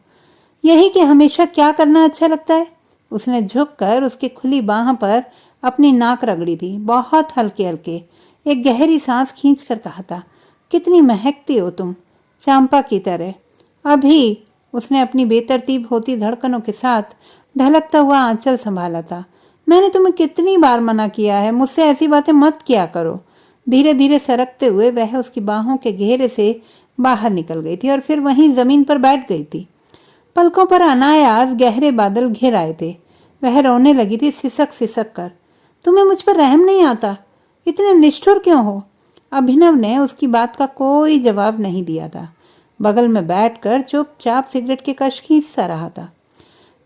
यही कि हमेशा क्या करना अच्छा लगता है। उसने झुककर उसकी खुली बाह पर अपनी नाक रगड़ी थी, बहुत हल्के हल्के। एक गहरी सांस खींचकर कहा था, कितनी महकती हो तुम, चांपा की तरह। अभी उसने अपनी बेतरतीब होती धड़कनों के साथ ढलकता हुआ आंचल संभाला था। मैंने तुम्हें कितनी बार मना किया है, मुझसे ऐसी बातें मत किया करो। धीरे धीरे सरकते हुए वह उसकी बाहों के घेरे से बाहर निकल गई थी और फिर वहीं जमीन पर बैठ गई थी। पलकों पर अनायास गहरे बादल घिर आए थे। वह रोने लगी थी, सिसक सिसक कर। तुम्हें मुझ पर रहम नहीं आता? इतने निष्ठुर क्यों हो? अभिनव ने उसकी बात का कोई जवाब नहीं दिया था। बगल में बैठकर चुपचाप सिगरेट के कश खींचता रहा था।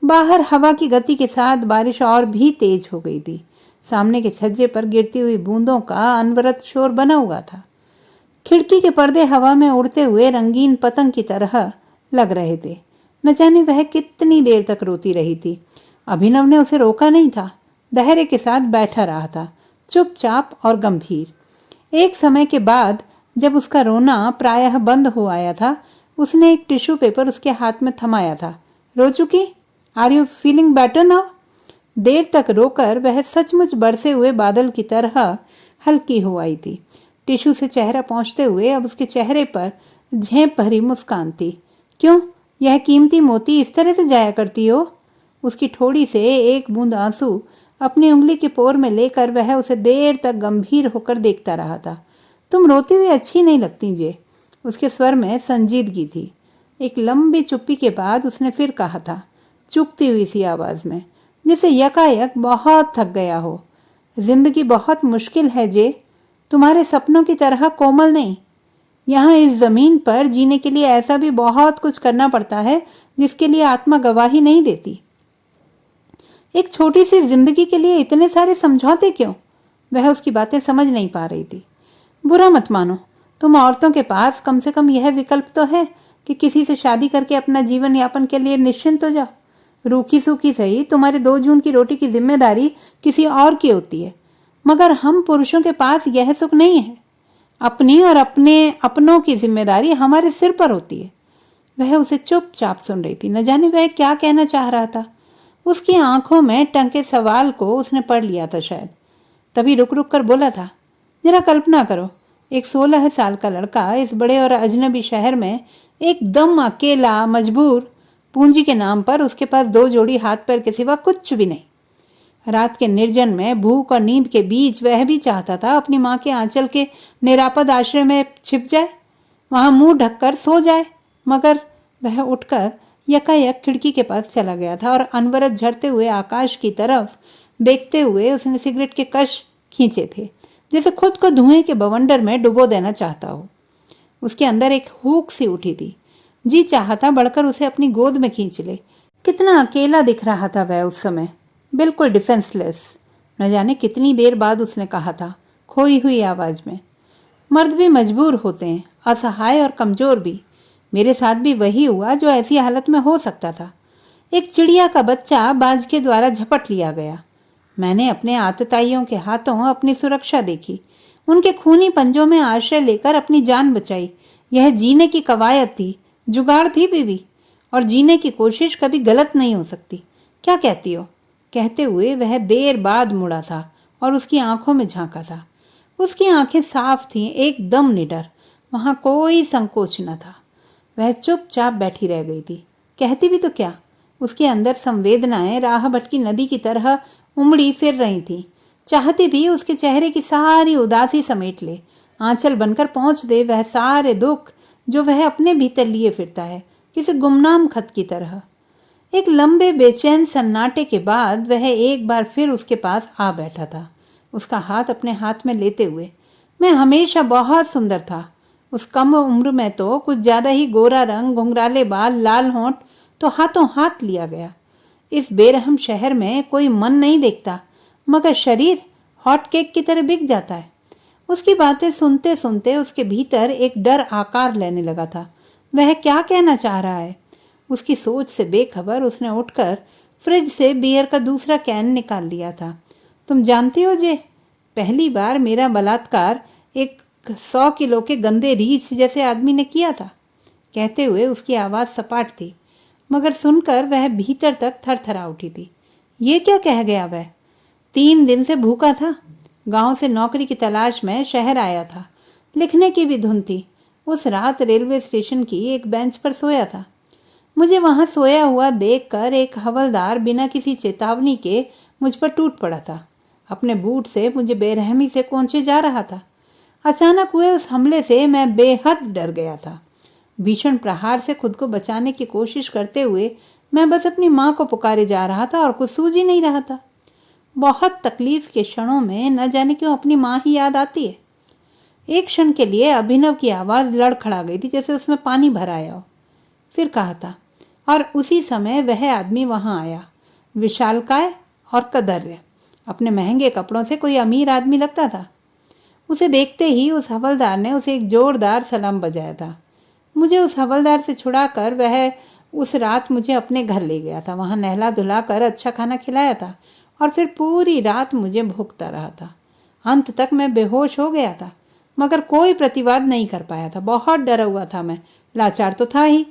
बाहर हवा की गति के साथ बारिश और भी तेज हो गई थी। सामने के छज्जे पर गिरती हुई बूंदों का अनवरत शोर बना हुआ था। खिड़की के पर्दे हवा में उड़ते हुए रंगीन पतंग की तरह लग रहे थे। न जाने वह कितनी देर तक रोती रही थी। अभिनव ने उसे रोका नहीं था। धैर्य के साथ बैठा रहा था, चुपचाप और गंभीर। एक समय के बाद जब उसका रोना प्रायः बंद हो आया था, उसने एक टिश्यू पेपर उसके हाथ में थमाया था। रो चुकी? Are you feeling better now? देर तक रोकर वह सचमुच बरसे हुए बादल की तरह हल्की हो आई थी। टिश्यू से चेहरा पहुंचते हुए अब उसके चेहरे पर झेप भरी मुस्कान थी। क्यों, यह कीमती मोती इस तरह से जाया करती हो? उसकी ठोड़ी से एक बूंद आंसू अपनी उंगली के पोर में लेकर वह उसे देर तक गंभीर होकर देखता रहा था। तुम रोती हुई अच्छी नहीं लगती जे। उसके स्वर में संजीदगी थी। एक लंबी चुप्पी के बाद उसने फिर कहा था, चुपती हुई सी आवाज में, जिसे यकायक बहुत थक गया हो। जिंदगी बहुत मुश्किल है जे, तुम्हारे सपनों की तरह कोमल नहीं। यहाँ इस जमीन पर जीने के लिए ऐसा भी बहुत कुछ करना पड़ता है जिसके लिए आत्मा गवाही नहीं देती। एक छोटी सी जिंदगी के लिए इतने सारे समझौते क्यों? वह उसकी बातें समझ नहीं पा रही थी। बुरा मत मानो, तुम औरतों के पास कम से कम यह विकल्प तो है कि किसी से शादी करके अपना जीवन यापन के लिए निश्चिंत हो जाओ। रूखी सूखी सही तुम्हारे 2 जून की रोटी की जिम्मेदारी किसी और की होती है, मगर हम पुरुषों के पास यह सुख नहीं है। अपनी और अपनों की जिम्मेदारी हमारे सिर पर होती है। वह उसे चुपचाप सुन रही थी। न जाने वह क्या कहना चाह रहा था। उसकी आंखों में टंके सवाल को उसने पढ़ लिया था शायद। तभी रुक रुक कर बोला था, जरा कल्पना करो, एक 16 साल का लड़का इस बड़े और अजनबी शहर में एकदम अकेला, मजबूर, पूंजी के नाम पर उसके पास 2 जोड़ी हाथ पैर के सिवा कुछ भी नहीं। रात के निर्जन में भूख और नींद के बीच वह भी चाहता था अपनी माँ के आंचल के निरापद आश्रय में छिप जाए, वहां मुंह ढककर सो जाए। मगर वह उठकर यकायक खिड़की के पास चला गया था और अनवरत झरते हुए आकाश की तरफ देखते हुए उसने सिगरेट के कश खींचे थे, जैसे खुद को धुएं के बवंडर में डुबो देना चाहता हो। उसके अंदर एक हुक सी उठी थी। जी चाहता बढ़कर उसे अपनी गोद में खींच ले। कितना अकेला दिख रहा था वह उस समय, बिल्कुल डिफेंसलेस। न जाने कितनी देर बाद उसने कहा था खोई हुई आवाज में, मर्द भी मजबूर होते हैं, असहाय और कमजोर भी। मेरे साथ भी वही हुआ जो ऐसी हालत में हो सकता था। एक चिड़िया का बच्चा बाज के द्वारा झपट लिया गया। मैंने अपने आतताइयों के हाथों अपनी सुरक्षा देखी, उनके खूनी पंजों में आश्रय लेकर अपनी जान बचाई। यह जीने की कवायद थी, जुगाड़ थी बीवी, और जीने की कोशिश कभी गलत नहीं हो सकती। क्या कहती हो? कहते हुए वह देर बाद मुड़ा था और उसकी आंखों में झांका था। उसकी आंखें साफ थीं, एकदम निडर, वहां कोई संकोच न था। वह चुपचाप बैठी रह गई थी। कहती भी तो क्या, उसके अंदर संवेदनाएं राह भटकी नदी की तरह उमड़ी फिर रही थीं। चाहती थी उसके चेहरे की सारी उदासी समेट ले, आंचल बनकर पहुंच दे वह सारे दुख जो वह अपने भीतर लिए फिरता है, किसी गुमनाम खत की तरह। एक लंबे बेचैन सन्नाटे के बाद वह एक बार फिर उसके पास आ बैठा था, उसका हाथ अपने हाथ में लेते हुए। मैं हमेशा बहुत सुंदर था। उस कम उम्र में तो कुछ ज्यादा ही गोरा रंग, घुंघराले बाल, लाल होंठ, तो हाथों हाथ लिया गया। इस बेरहम शहर में कोई मन नहीं देखता, मगर शरीर हॉट केक की तरह बिक जाता है। उसकी बातें सुनते सुनते उसके भीतर एक डर आकार लेने लगा था। वह क्या कहना चाह रहा है? उसकी सोच से बेखबर उसने उठकर फ्रिज से बियर का दूसरा कैन निकाल लिया था। तुम जानती हो जे, पहली बार मेरा बलात्कार एक 100 किलो के गंदे रीछ जैसे आदमी ने किया था। कहते हुए उसकी आवाज सपाट थी, मगर सुनकर वह भीतर तक थरथरा उठी थी। ये क्या कह गया वह? 3 दिन से भूखा था, गांव से नौकरी की तलाश में शहर आया था, लिखने की भी धुन थी। उस रात रेलवे स्टेशन की एक बेंच पर सोया था। मुझे वहां सोया हुआ देखकर एक हवलदार बिना किसी चेतावनी के मुझ पर टूट पड़ा था। अपने बूट से मुझे बेरहमी से कोंचे जा रहा था। अचानक हुए उस हमले से मैं बेहद डर गया था। भीषण प्रहार से खुद को बचाने की कोशिश करते हुए मैं बस अपनी माँ को पुकारे जा रहा था और कुछ सूझ ही नहीं रहा था। बहुत तकलीफ के क्षणों में न जाने क्यों अपनी माँ ही याद आती है। एक क्षण के लिए अभिनव की आवाज लड़खड़ा गई थी, जैसे उसमें पानी भर आया हो। फिर कहा था, और उसी समय वह आदमी वहां आया, विशालकाय और कदर्य, अपने महंगे कपड़ों से कोई अमीर आदमी लगता था। उसे देखते ही उस हवलदार ने उसे एक जोरदार सलाम बजाया था। मुझे उस हवलदार से छुड़ाकर वह उस रात मुझे अपने घर ले गया था। वहां नहला धुला कर अच्छा खाना खिलाया था और फिर पूरी रात मुझे भूखता रहा था। अंत तक मैं बेहोश हो गया था, मगर कोई प्रतिवाद नहीं कर पाया था। बहुत डरा हुआ था मैं, लाचार तो था ही।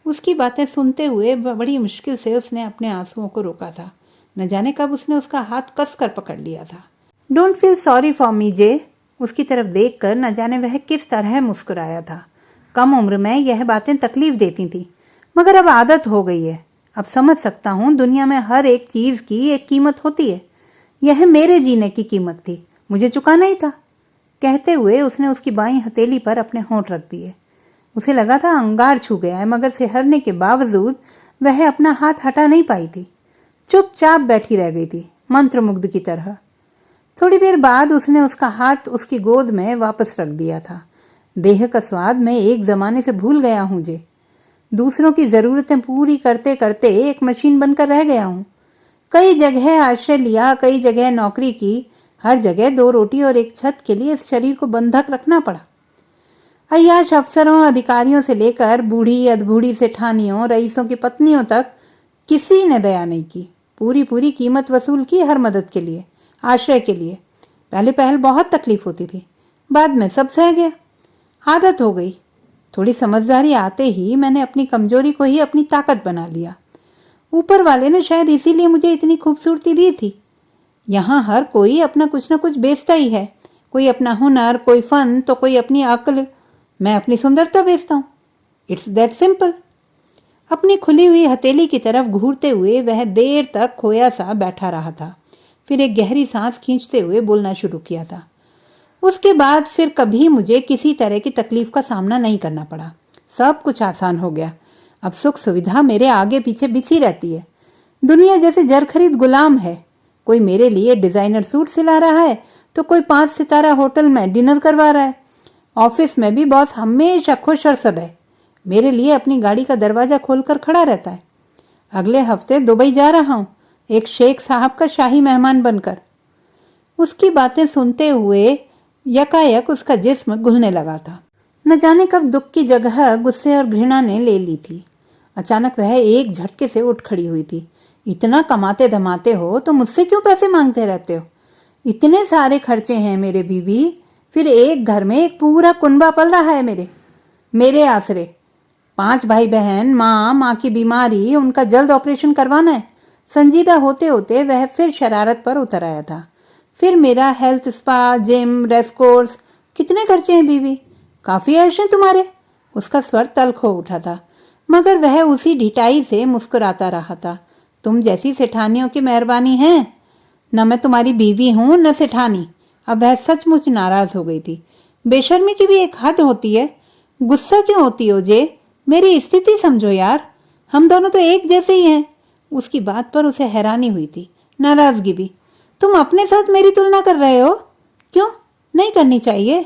उसकी बातें सुनते हुए बड़ी मुश्किल से उसने अपने आंसुओं को रोका था। न जाने कब उसने उसका हाथ कसकर पकड़ लिया था। Don't feel sorry for me J. उसकी तरफ देखकर न जाने वह किस तरह मुस्कुराया था। कम उम्र में यह बातें तकलीफ देती थी, मगर अब आदत हो गई है। अब समझ सकता हूँ दुनिया में हर एक चीज की एक कीमत होती है। यह मेरे जीने की कीमत थी, मुझे चुकाना ही था। कहते हुए उसने उसकी बाईं हथेली पर अपने होंठ रख दिए। उसे लगा था अंगार छू गया है, मगर सिहरने के बावजूद वह अपना हाथ हटा नहीं पाई थी। चुपचाप बैठी रह गई थी, मंत्रमुग्ध की तरह। थोड़ी देर बाद उसने उसका हाथ उसकी गोद में वापस रख दिया था। देह का स्वाद मैं एक जमाने से भूल गया हूँ जे। दूसरों की जरूरतें पूरी करते करते एक मशीन बनकर रह गया हूँ। कई जगह आश्रय लिया, कई जगह नौकरी की, हर जगह 2 रोटी और एक छत के लिए इस शरीर को बंधक रखना पड़ा। अय्याश अफसरों, अधिकारियों से लेकर बूढ़ी अधबूढ़ी सेठानियों, रईसों की पत्नियों तक किसी ने दया नहीं की। पूरी पूरी कीमत वसूल की हर मदद के लिए, आश्रय के लिए। पहले पहल बहुत तकलीफ होती थी, बाद में सब सह गया, आदत हो गई। थोड़ी समझदारी आते ही मैंने अपनी कमजोरी को ही अपनी ताकत बना लिया। ऊपर वाले ने शायद इसीलिए मुझे इतनी खूबसूरती दी थी। यहाँ हर कोई अपना कुछ ना कुछ बेचता ही है, कोई अपना हुनर, कोई फन, तो कोई अपनी अक्ल। मैं अपनी सुंदरता बेचता हूँ। It's that simple. अपनी खुली हुई हथेली की तरफ घूरते हुए वह देर तक खोया सा बैठा रहा था। फिर एक गहरी सांस खींचते हुए बोलना शुरू किया था। उसके बाद फिर कभी मुझे किसी तरह की तकलीफ का सामना नहीं करना पड़ा। सब कुछ आसान हो गया। अब सुख सुविधा मेरे आगे पीछे बिछी रहती है। दुनिया जैसे जरखरीद गुलाम है। कोई मेरे लिए डिजाइनर सूट सिला रहा है तो कोई 5 सितारा होटल में डिनर करवा रहा है। ऑफिस में भी बॉस हमेशा खुश और सदै मेरे लिए अपनी गाड़ी का दरवाजा खोलकर खड़ा रहता है। अगले हफ्ते दुबई जा रहा हूँ, एक शेख साहब का शाही मेहमान बनकर। उसकी बातें सुनते हुए यकायक उसका जिस्म घुलने लगा था। न जाने कब दुख की जगह गुस्से और घृणा ने ले ली थी। अचानक वह एक झटके से उठ खड़ी हुई थी। इतना कमाते धमाते हो तो मुझसे क्यों पैसे मांगते रहते हो? इतने सारे खर्चे हैं मेरे बीवी, फिर एक घर में एक पूरा कुनबा पल रहा है मेरे आसरे। 5 भाई बहन, माँ की बीमारी, उनका जल्द ऑपरेशन करवाना है। संजीदा होते होते वह फिर शरारत पर उतर आया था। फिर मेरा health spa, gym, race course, कितने खर्चे हैं बीवी? काफी ऐश हैं तुम्हारे। उसका स्वर तल्ख हो उठा था, मगर वह उसी ढिठाई से मुस्कुराता रहा था। तुम जैसी सेठानियों की मेहरबानी है। न मैं तुम्हारी बीवी हूं न सेठानी। अब वह सचमुच नाराज हो गई थी। बेशर्मी की भी एक हद होती है। गुस्सा क्यों होती हो जे? मेरी स्थिति समझो यार, हम दोनों तो एक जैसे ही हैं। उसकी बात पर उसे हैरानी हुई थी, नाराजगी भी। तुम अपने साथ मेरी तुलना कर रहे हो? क्यों नहीं करनी चाहिए?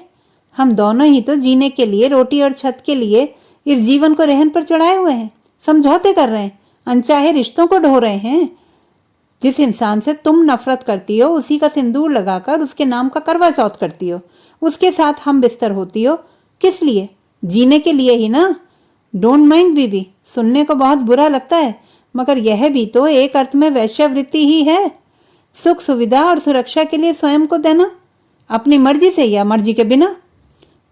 हम दोनों ही तो जीने के लिए, रोटी और छत के लिए इस जीवन को रहन पर चढ़ाए हुए हैं। समझौते कर रहे हैं, अनचाहे रिश्तों को ढो रहे हैं। जिस इंसान से तुम नफरत करती हो उसी का सिंदूर लगाकर उसके नाम का करवा चौथ करती हो, उसके साथ हम बिस्तर होती हो। किस लिए? जीने के लिए ही ना। डोंट माइंड बीबी, सुनने को बहुत बुरा लगता है, मगर यह भी तो एक अर्थ में वैश्यावृत्ति ही है। सुख सुविधा और सुरक्षा के लिए स्वयं को देना, अपनी मर्जी से या मर्जी के बिना।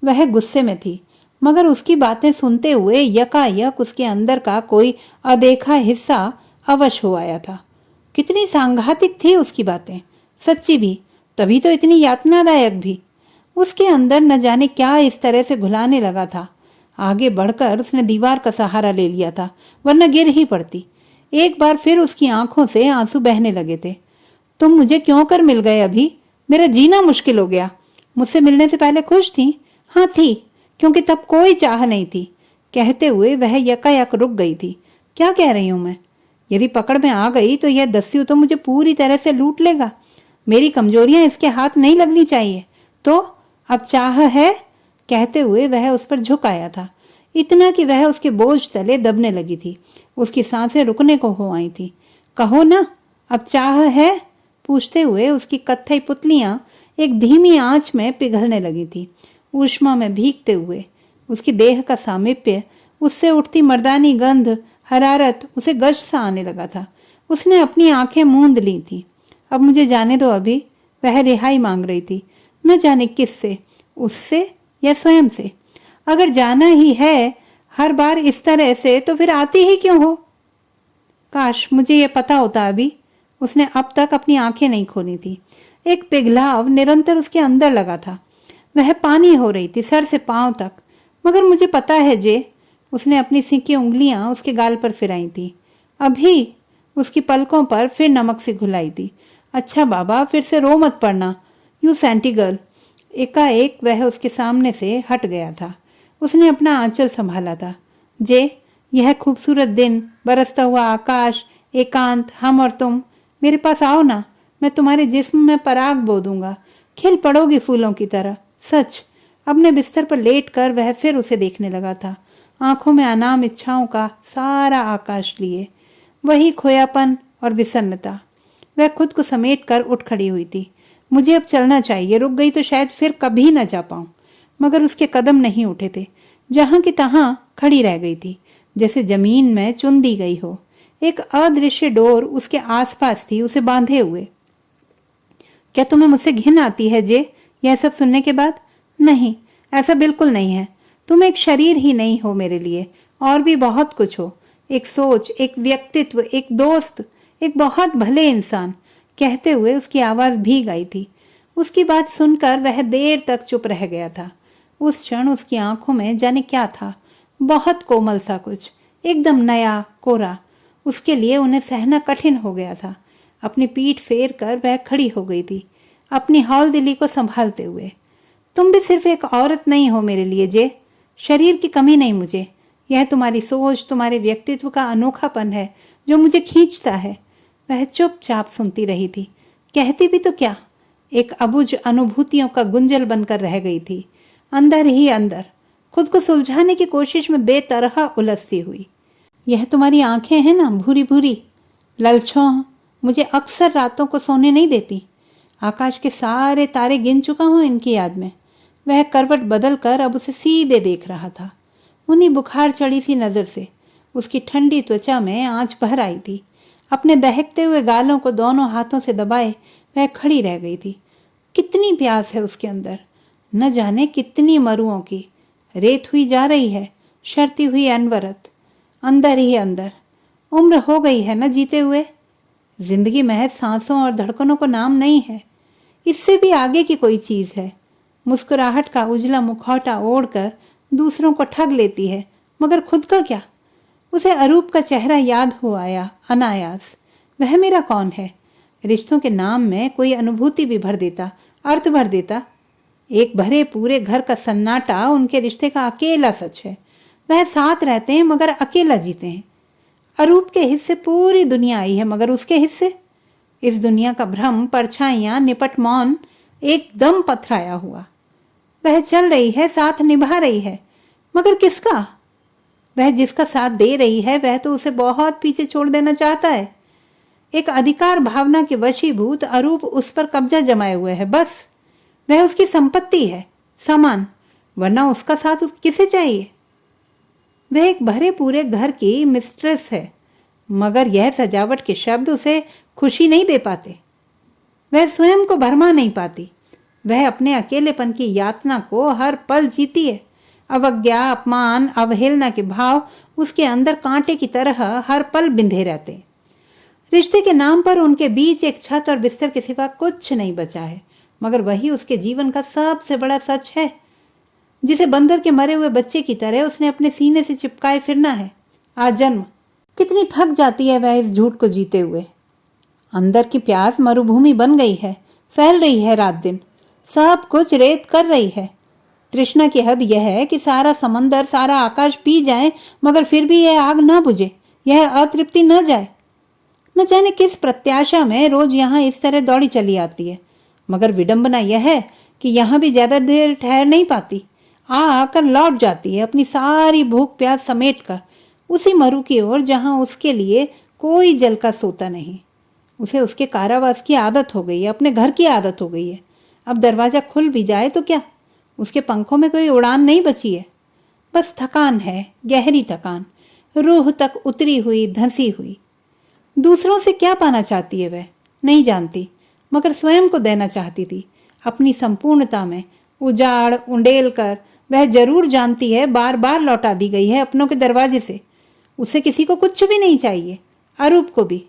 वह गुस्से में थी, मगर उसकी बातें सुनते हुए यकायक उसके अंदर का कोई अदेखा हिस्सा अवश हो आया था। कितनी सांघातिक थी उसकी बातें, सच्ची भी, तभी तो इतनी यातनादायक भी। उसके अंदर न जाने क्या इस तरह से घुलाने लगा था। आगे बढ़कर उसने दीवार का सहारा ले लिया था, वरना गिर ही पड़ती। एक बार फिर उसकी आंखों से आंसू बहने लगे थे। तुम मुझे क्यों कर मिल गए अभी? मेरा जीना मुश्किल हो गया। मुझसे मिलने से पहले खुश थी? हाँ थी, क्योंकि तब कोई चाह नहीं थी। कहते हुए वह यकायक रुक गई थी। क्या कह रही हूं मैं? यदि पकड़ में आ गई तो यह दस्यु तो मुझे पूरी तरह से लूट लेगा। मेरी कमजोरियां इसके हाथ नहीं लगनी चाहिए। तो अब चाह है? कहते हुए वह उस पर झुक आया था, इतना कि वह उसके बोझ तले दबने लगी थी। उसकी सांसें रुकने को हो आई थी। कहो ना, अब चाह है? पूछते हुए उसकी कत्थई पुतलियां एक धीमी आंच में पिघलने लगी थी, ऊष्मा में भीगते हुए। उसकी देह का सामीप्य, उससे उठती मर्दानी गंध, हरारत उसे गश सा आने लगा था। उसने अपनी आंखें मूंद ली थी। अब मुझे जाने दो अभी। वह रिहाई मांग रही थी, न जाने किससे, उससे या स्वयं से। अगर जाना ही है हर बार इस तरह से, तो फिर आती ही क्यों हो? काश मुझे यह पता होता अभी। उसने अब तक अपनी आंखें नहीं खोली थी। एक पिघलाव निरंतर उसके अंदर लगा था। वह पानी हो रही थी सर से पांव तक। मगर मुझे पता है जे। उसने अपनी सिंकी उंगलियां उसके गाल पर फिराई थी। अभी उसकी पलकों पर फिर नमक से घुलाई थी। अच्छा बाबा, फिर से रो मत पड़ना, यू सैंटी गर्ल। एकाएक वह उसके सामने से हट गया था। उसने अपना आंचल संभाला था। जे, यह खूबसूरत दिन, बरसता हुआ आकाश, एकांत, हम और तुम, मेरे पास आओ ना। मैं तुम्हारे जिस्म में पराग बो दूंगा, खिल पड़ोगी फूलों की तरह। सच। अपने बिस्तर पर लेट कर वह फिर उसे देखने लगा था, आंखों में अनाम इच्छाओं का सारा आकाश लिए। वही खोयापन और विसन्नता। वह खुद को समेट कर उठ खड़ी हुई थी। मुझे अब चलना चाहिए, रुक गई तो शायद फिर कभी न जा पाऊं। मगर उसके कदम नहीं उठे थे। जहां की तहां खड़ी रह गई थी, जैसे जमीन में चुन दी गई हो। एक अदृश्य डोर उसके आसपास थी, उसे बांधे हुए। क्या तुम्हें मुझसे घिन आती है जे, यह सब सुनने के बाद? नहीं, ऐसा बिल्कुल नहीं है। तुम एक शरीर ही नहीं हो मेरे लिए, और भी बहुत कुछ हो। एक सोच, एक व्यक्तित्व, एक दोस्त, एक बहुत भले इंसान। कहते हुए उसकी आवाज भीग आई थी। उसकी बात सुनकर वह देर तक चुप रह गया था। उस क्षण उसकी आंखों में जाने क्या था, बहुत कोमल सा कुछ, एकदम नया, कोरा। उसके लिए उन्हें सहना कठिन हो गया था। अपनी पीठ फेर कर वह खड़ी हो गई थी, अपनी हौल दिली को संभालते हुए। तुम भी सिर्फ एक औरत नहीं हो मेरे लिए जे। शरीर की कमी नहीं मुझे, यह तुम्हारी सोच, तुम्हारे व्यक्तित्व का अनोखापन है जो मुझे खींचता है। वह चुपचाप सुनती रही थी, कहती भी तो क्या, एक अबुझ अनुभूतियों का गुंजल बनकर रह गई थी, अंदर ही अंदर, खुद को सुलझाने की कोशिश में बेतरह उलझती हुई। यह तुम्हारी आंखें हैं ना, भूरी भूरी, ललछों, मुझे अक्सर रातों को सोने नहीं देती। आकाश के सारे तारे गिन चुका हूं इनकी याद में। वह करवट बदल कर अब उसे सीधे देख रहा था, उन्हीं बुखार चढ़ी सी नजर से। उसकी ठंडी त्वचा में आंच भर आई थी। अपने दहकते हुए गालों को दोनों हाथों से दबाए वह खड़ी रह गई थी। कितनी प्यास है उसके अंदर, न जाने कितनी मरुओं की। रेत हुई जा रही है, शर्ती हुई अनवरत, अंदर ही अंदर। उम्र हो गई है न जीते हुए। जिंदगी महज सांसों और धड़कनों को नाम नहीं है, इससे भी आगे की कोई चीज है। मुस्कुराहट का उजला मुखौटा ओढ़कर दूसरों को ठग लेती है, मगर खुद का क्या? उसे अरूप का चेहरा याद हो आया अनायास। वह मेरा कौन है? रिश्तों के नाम में कोई अनुभूति भी भर देता, अर्थ भर देता। एक भरे पूरे घर का सन्नाटा उनके रिश्ते का अकेला सच है। वह साथ रहते हैं मगर अकेला जीते हैं। अरूप के हिस्से पूरी दुनिया आई है, मगर उसके हिस्से? इस दुनिया का भ्रम, परछाइयां, निपट मौन, एकदम पथराया हुआ। वह चल रही है, साथ निभा रही है, मगर किसका? वह जिसका साथ दे रही है वह तो उसे बहुत पीछे छोड़ देना चाहता है। एक अधिकार भावना के वशीभूत अरूप उस पर कब्जा जमाए हुए है। बस वह उसकी संपत्ति है, सामान, वरना उसका साथ किसे चाहिए? वह एक भरे पूरे घर की मिस्ट्रेस है, मगर यह सजावट के शब्द उसे खुशी नहीं दे पाते। वह स्वयं को भरमा नहीं पाती। वह अपने अकेलेपन की यातना को हर पल जीती है। अवज्ञा, अपमान, अवहेलना के भाव उसके अंदर कांटे की तरह हर पल बिंधे रहते। रिश्ते के नाम पर उनके बीच एक छत और बिस्तर के सिवा कुछ नहीं बचा है, मगर वही उसके जीवन का सबसे बड़ा सच है, जिसे बंदर के मरे हुए बच्चे की तरह उसने अपने सीने से चिपकाए फिरना है आजन्म। कितनी थक जाती है वह इस झूठ को जीते हुए। अंदर की प्यास मरुभूमि बन गई है, फैल रही है रात दिन, सब कुछ रेत कर रही है। तृष्णा की हद यह है कि सारा समंदर, सारा आकाश पी जाए, मगर फिर भी यह आग ना बुझे, यह अतृप्ति न जाए। न जाने किस प्रत्याशा में रोज यहाँ इस तरह दौड़ी चली आती है, मगर विडंबना यह है कि यहाँ भी ज्यादा देर ठहर नहीं पाती। आकर लौट जाती है अपनी सारी भूख प्यास समेट कर, उसी मरु की ओर जहाँ उसके लिए कोई जल का सोता नहीं। उसे उसके कारावास की आदत हो गई है, अपने घर की आदत हो गई है। अब दरवाजा खुल भी जाए तो क्या, उसके पंखों में कोई उड़ान नहीं बची है। बस थकान है, गहरी थकान, रूह तक उतरी हुई, धंसी हुई। दूसरों से क्या पाना चाहती है वह नहीं जानती, मगर स्वयं को देना चाहती थी अपनी संपूर्णता में। उजाड़ उंडेल कर वह जरूर जानती है बार बार लौटा दी गई है अपनों के दरवाजे से। उसे किसी को कुछ भी नहीं चाहिए, अरूप को भी,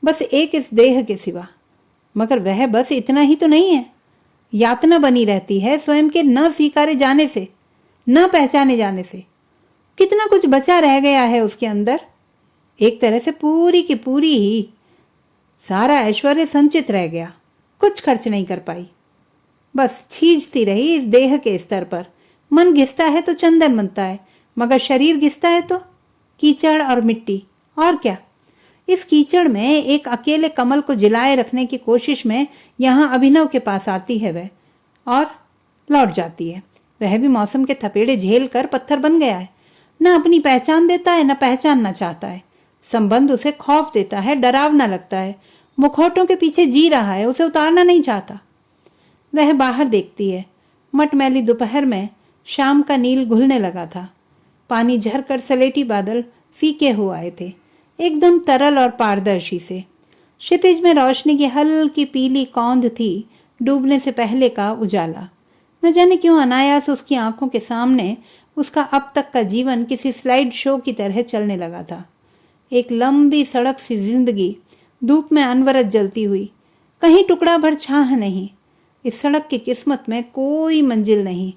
बस एक इस देह के सिवा। मगर वह बस इतना ही तो नहीं है। यातना बनी रहती है स्वयं के न स्वीकारे जाने से, न पहचाने जाने से। कितना कुछ बचा रह गया है उसके अंदर, एक तरह से पूरी की पूरी ही सारा ऐश्वर्य संचित रह गया, कुछ खर्च नहीं कर पाई। बस खींचती रही इस देह के स्तर पर। मन घिसता है तो चंदन बनता है, मगर शरीर घिसता है तो कीचड़ और मिट्टी, और क्या। इस कीचड़ में एक अकेले कमल को जिलाए रखने की कोशिश में यहाँ अभिनव के पास आती है वह, और लौट जाती है। वह भी मौसम के थपेड़े झेल कर पत्थर बन गया है, न अपनी पहचान देता है, न पहचानना चाहता है। संबंध उसे खौफ देता है, डरावना लगता है। मुखौटों के पीछे जी रहा है, उसे उतारना नहीं चाहता। वह बाहर देखती है, मटमैली दोपहर में शाम का नील घुलने लगा था। पानी झरकर सलेटी बादल फीके हो आए थे, एकदम तरल और पारदर्शी से। क्षितिज में रोशनी की हल्की पीली कौंध थी, डूबने से पहले का उजाला। न जाने क्यों अनायास उसकी आंखों के सामने उसका अब तक का जीवन किसी स्लाइड शो की तरह चलने लगा था। एक लंबी सड़क सी जिंदगी, धूप में अनवरत जलती हुई, कहीं टुकड़ा भर छाह नहीं। इस सड़क की किस्मत में कोई मंजिल नहीं,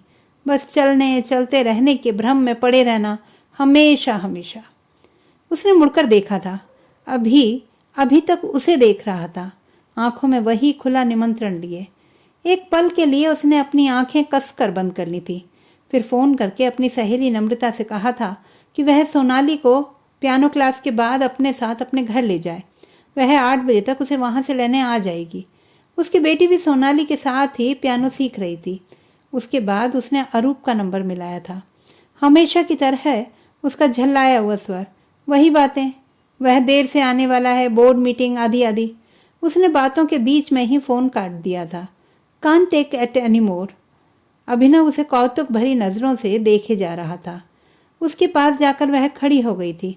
बस चलने चलते रहने के भ्रम में पड़े रहना, हमेशा हमेशा। उसने मुड़कर देखा था, अभी तक उसे देख रहा था, आंखों में वही खुला निमंत्रण लिए। एक पल के लिए उसने अपनी आंखें कसकर बंद कर ली थी, फिर फोन करके अपनी सहेली नम्रता से कहा था कि वह सोनाली को पियानो क्लास के बाद अपने साथ अपने घर ले जाए। वह 8 बजे तक उसे वहां से लेने आ जाएगी। उसकी बेटी भी सोनाली के साथ ही पियानो सीख रही थी। उसके बाद उसने अरूप का नंबर मिलाया था। हमेशा की तरह उसका झल्लाया हुआ स्वर, वही बातें, वह देर से आने वाला है, बोर्ड मीटिंग आदि आदि। उसने बातों के बीच में ही फोन काट दिया था। Can't take it any more. Abhinav उसे कौतुक भरी नजरों से देखे जा रहा था। उसके पास जाकर वह खड़ी हो गई थी।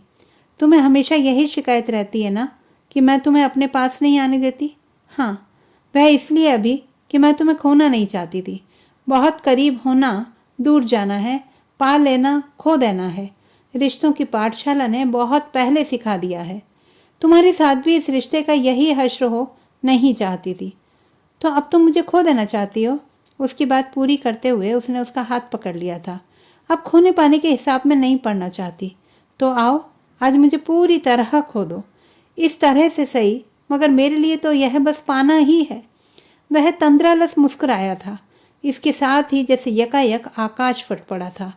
तुम्हें हमेशा यही शिकायत रहती है ना कि मैं तुम्हें अपने पास नहीं आने देती? हाँ, वह इसलिए अभी कि मैं तुम्हें खोना नहीं चाहती थी। बहुत करीब होना, दूर जाना है, पा लेना, खो देना है। रिश्तों की पाठशाला ने बहुत पहले सिखा दिया है। तुम्हारे साथ भी इस रिश्ते का यही हश्र हो नहीं चाहती थी, तो अब तुम मुझे खो देना चाहती हो? उसकी बात पूरी करते हुए उसने उसका हाथ पकड़ लिया था। अब खोने पाने के हिसाब में नहीं पड़ना चाहती, तो आओ आज मुझे पूरी तरह खो दो। इस तरह से सही, मगर मेरे लिए तो यह बस पाना ही है। वह तंद्रालस मुस्कुराया था। इसके साथ ही जैसे यकायक आकाश फट पड़ा था।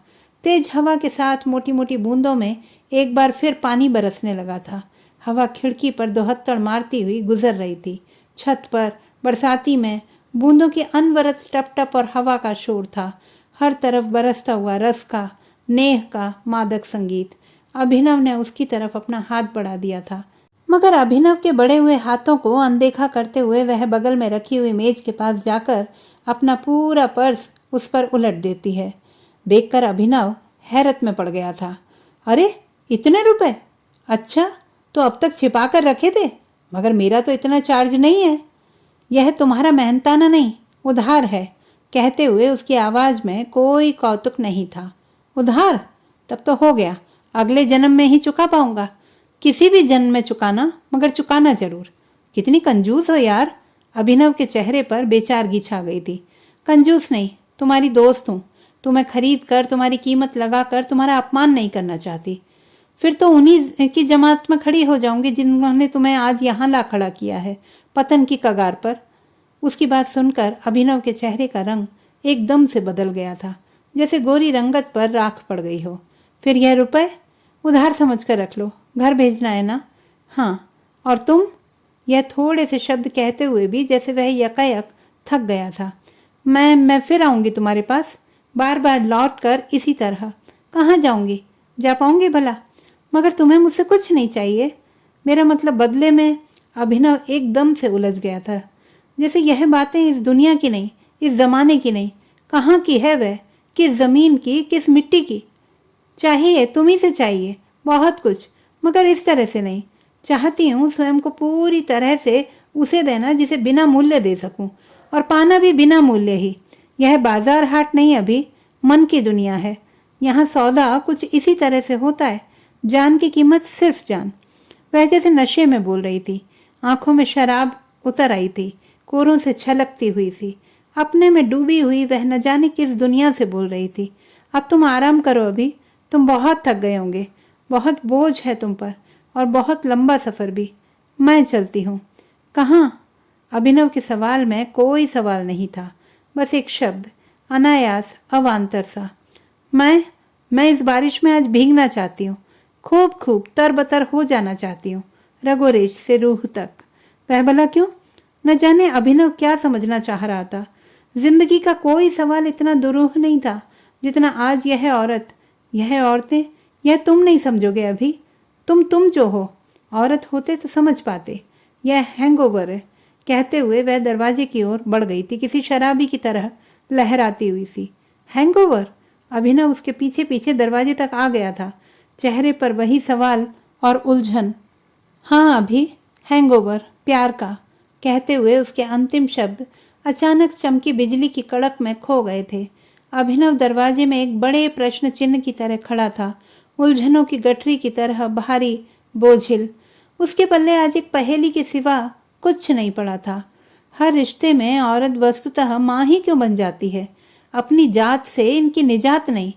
तेज हवा के साथ मोटी मोटी बूंदों में एक बार फिर पानी बरसने लगा था। हवा खिड़की पर दोहत्तड़ मारती हुई गुजर रही थी। छत पर बरसाती में बूंदों की अनवरत टप टप और हवा का शोर था। हर तरफ बरसता हुआ रस का, नेह का मादक संगीत। अभिनव ने उसकी तरफ अपना हाथ बढ़ा दिया था, मगर अभिनव के बड़े हुए हाथों को अनदेखा करते हुए वह बगल में रखी हुई मेज के पास जाकर अपना पूरा पर्स उस पर उलट देती है। देखकर अभिनव हैरत में पड़ गया था। अरे, इतने रुपए? अच्छा, तो अब तक छिपा कर रखे थे, मगर मेरा तो इतना चार्ज नहीं है। यह तुम्हारा मेहनताना नहीं, उधार है। कहते हुए उसकी आवाज में कोई कौतुक नहीं था। उधार? तब तो हो गया, अगले जन्म में ही चुका पाऊंगा। किसी भी जन्म में चुकाना, मगर चुकाना जरूर। कितनी कंजूस हो यार। अभिनव के चेहरे पर बेचारगी छा गई थी। कंजूस नहीं, तुम्हारी दोस्त हूं। तुम्हें खरीद कर, तुम्हारी कीमत लगाकर तुम्हारा अपमान नहीं करना चाहती। फिर तो उन्हीं की जमात में खड़ी हो जाऊंगी जिन्होंने तुम्हें आज यहाँ ला खड़ा किया है, पतन की कगार पर। उसकी बात सुनकर अभिनव के चेहरे का रंग एकदम से बदल गया था, जैसे गोरी रंगत पर राख पड़ गई हो। फिर यह रुपए उधार समझ कर रख लो, घर भेजना है ना? हाँ, और तुम? यह थोड़े से शब्द कहते हुए भी जैसे वह यकायक थक गया था। मैं फिर आऊंगी तुम्हारे पास, बार बार लौट कर इसी तरह। कहाँ जाऊंगी? जा पाऊंगी भला? मगर तुम्हें मुझसे कुछ नहीं चाहिए। मेरा मतलब बदले में। अभिनव एकदम से उलझ गया था, जैसे यह बातें इस दुनिया की नहीं, इस जमाने की नहीं। कहाँ की है वह? किस जमीन की, किस मिट्टी की? चाहिए, तुम्ही से चाहिए बहुत कुछ, मगर इस तरह से नहीं। चाहती हूँ स्वयं को पूरी तरह से उसे देना जिसे बिना मूल्य दे सकूं, और पाना भी बिना मूल्य ही। यह बाजार हाट नहीं, अभी मन की दुनिया है। यहाँ सौदा कुछ इसी तरह से होता है। जान की कीमत सिर्फ जान। वह जैसे नशे में बोल रही थी। आंखों में शराब उतर आई थी, कोरों से छलकती हुई सी। अपने में डूबी हुई वह न जाने किस दुनिया से बोल रही थी। अब तुम आराम करो, अभी तुम बहुत थक गए होंगे। बहुत बोझ है तुम पर, और बहुत लंबा सफर भी। मैं चलती हूँ। कहाँ? अभिनव के सवाल में कोई सवाल नहीं था, बस एक शब्द, अनायास, अवान्तर सा। मैं इस बारिश में आज भीगना चाहती हूँ। खूब खूब तरबतर हो जाना चाहती हूँ, रगोरेज से रूह तक। वह भला क्यों? न जाने अभिनव क्या समझना चाह रहा था। जिंदगी का कोई सवाल इतना दुरूह नहीं था जितना आज यह औरत, यह औरतें। यह तुम नहीं समझोगे अभी। तुम जो हो, औरत होते तो समझ पाते। यह हैंगओवर है। कहते हुए वह दरवाजे की ओर बढ़ गई थी, किसी शराबी की तरह लहराती हुई सी। हैंगओवर? अभिनव उसके पीछे पीछे दरवाजे तक आ गया था, चेहरे पर वही सवाल और उलझन। हाँ अभी, हैंगओवर, प्यार का, कहते हुए उसके अंतिम शब्द अचानक चमकी बिजली की कड़क में खो गए थे। अभिनव दरवाजे में एक बड़े प्रश्न चिन्ह की तरह खड़ा था, उलझनों की गठरी की तरह भारी, बोझिल। उसके पल्ले आज एक पहेली के सिवा कुछ नहीं पड़ा था। हर रिश्ते में औरत वस्तुतः माँ ही क्यों बन जाती है? अपनी जात से इनकी निजात नहीं।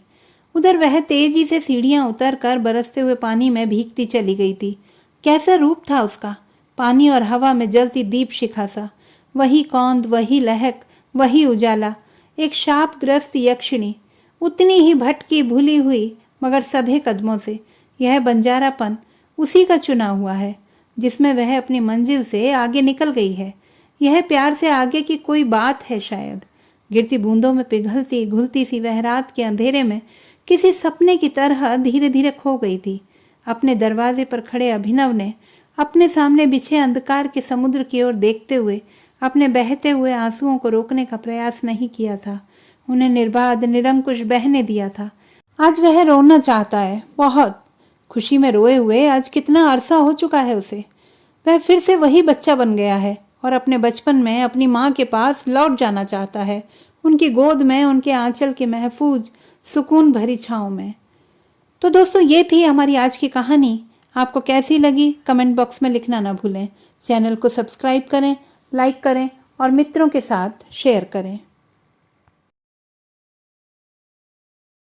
उधर वह तेजी से सीढ़ियां उतरकर बरसते हुए पानी में भीगती चली गई थी। कैसा रूप था उसका, पानी और हवा में जलती दीप शिखा सा। वही कौंद, वही लहक, वही उजाला। एक शापग्रस्त यक्षिणी, उतनी ही भटकी भूली हुई मगर सधे कदमों से। यह बंजारापन उसी का चुना हुआ है जिसमें वह अपनी मंजिल से आगे निकल गई है। यह प्यार से आगे की कोई बात है शायद। गिरती बूंदों में पिघलती घुलती सी वह रात के अंधेरे में किसी सपने की तरह धीरे धीरे खो गई थी। अपने दरवाजे पर खड़े अभिनव ने अपने सामने बिछे अंधकार के समुद्र की ओर देखते हुए अपने बहते हुए आंसुओं को रोकने का प्रयास नहीं किया था। उन्हें निर्बाध निरंकुश बहने दिया था। आज वह रोना चाहता है, बहुत। खुशी में रोए हुए आज कितना अरसा हो चुका है उसे। वह फिर से वही बच्चा बन गया है और अपने बचपन में अपनी माँ के पास लौट जाना चाहता है, उनकी गोद में, उनके आंचल के महफूज सुकून भरी छाँव में। तो दोस्तों, ये थी हमारी आज की कहानी। आपको कैसी लगी कमेंट बॉक्स में लिखना ना भूलें। चैनल को सब्सक्राइब करें, लाइक करें और मित्रों के साथ शेयर करें।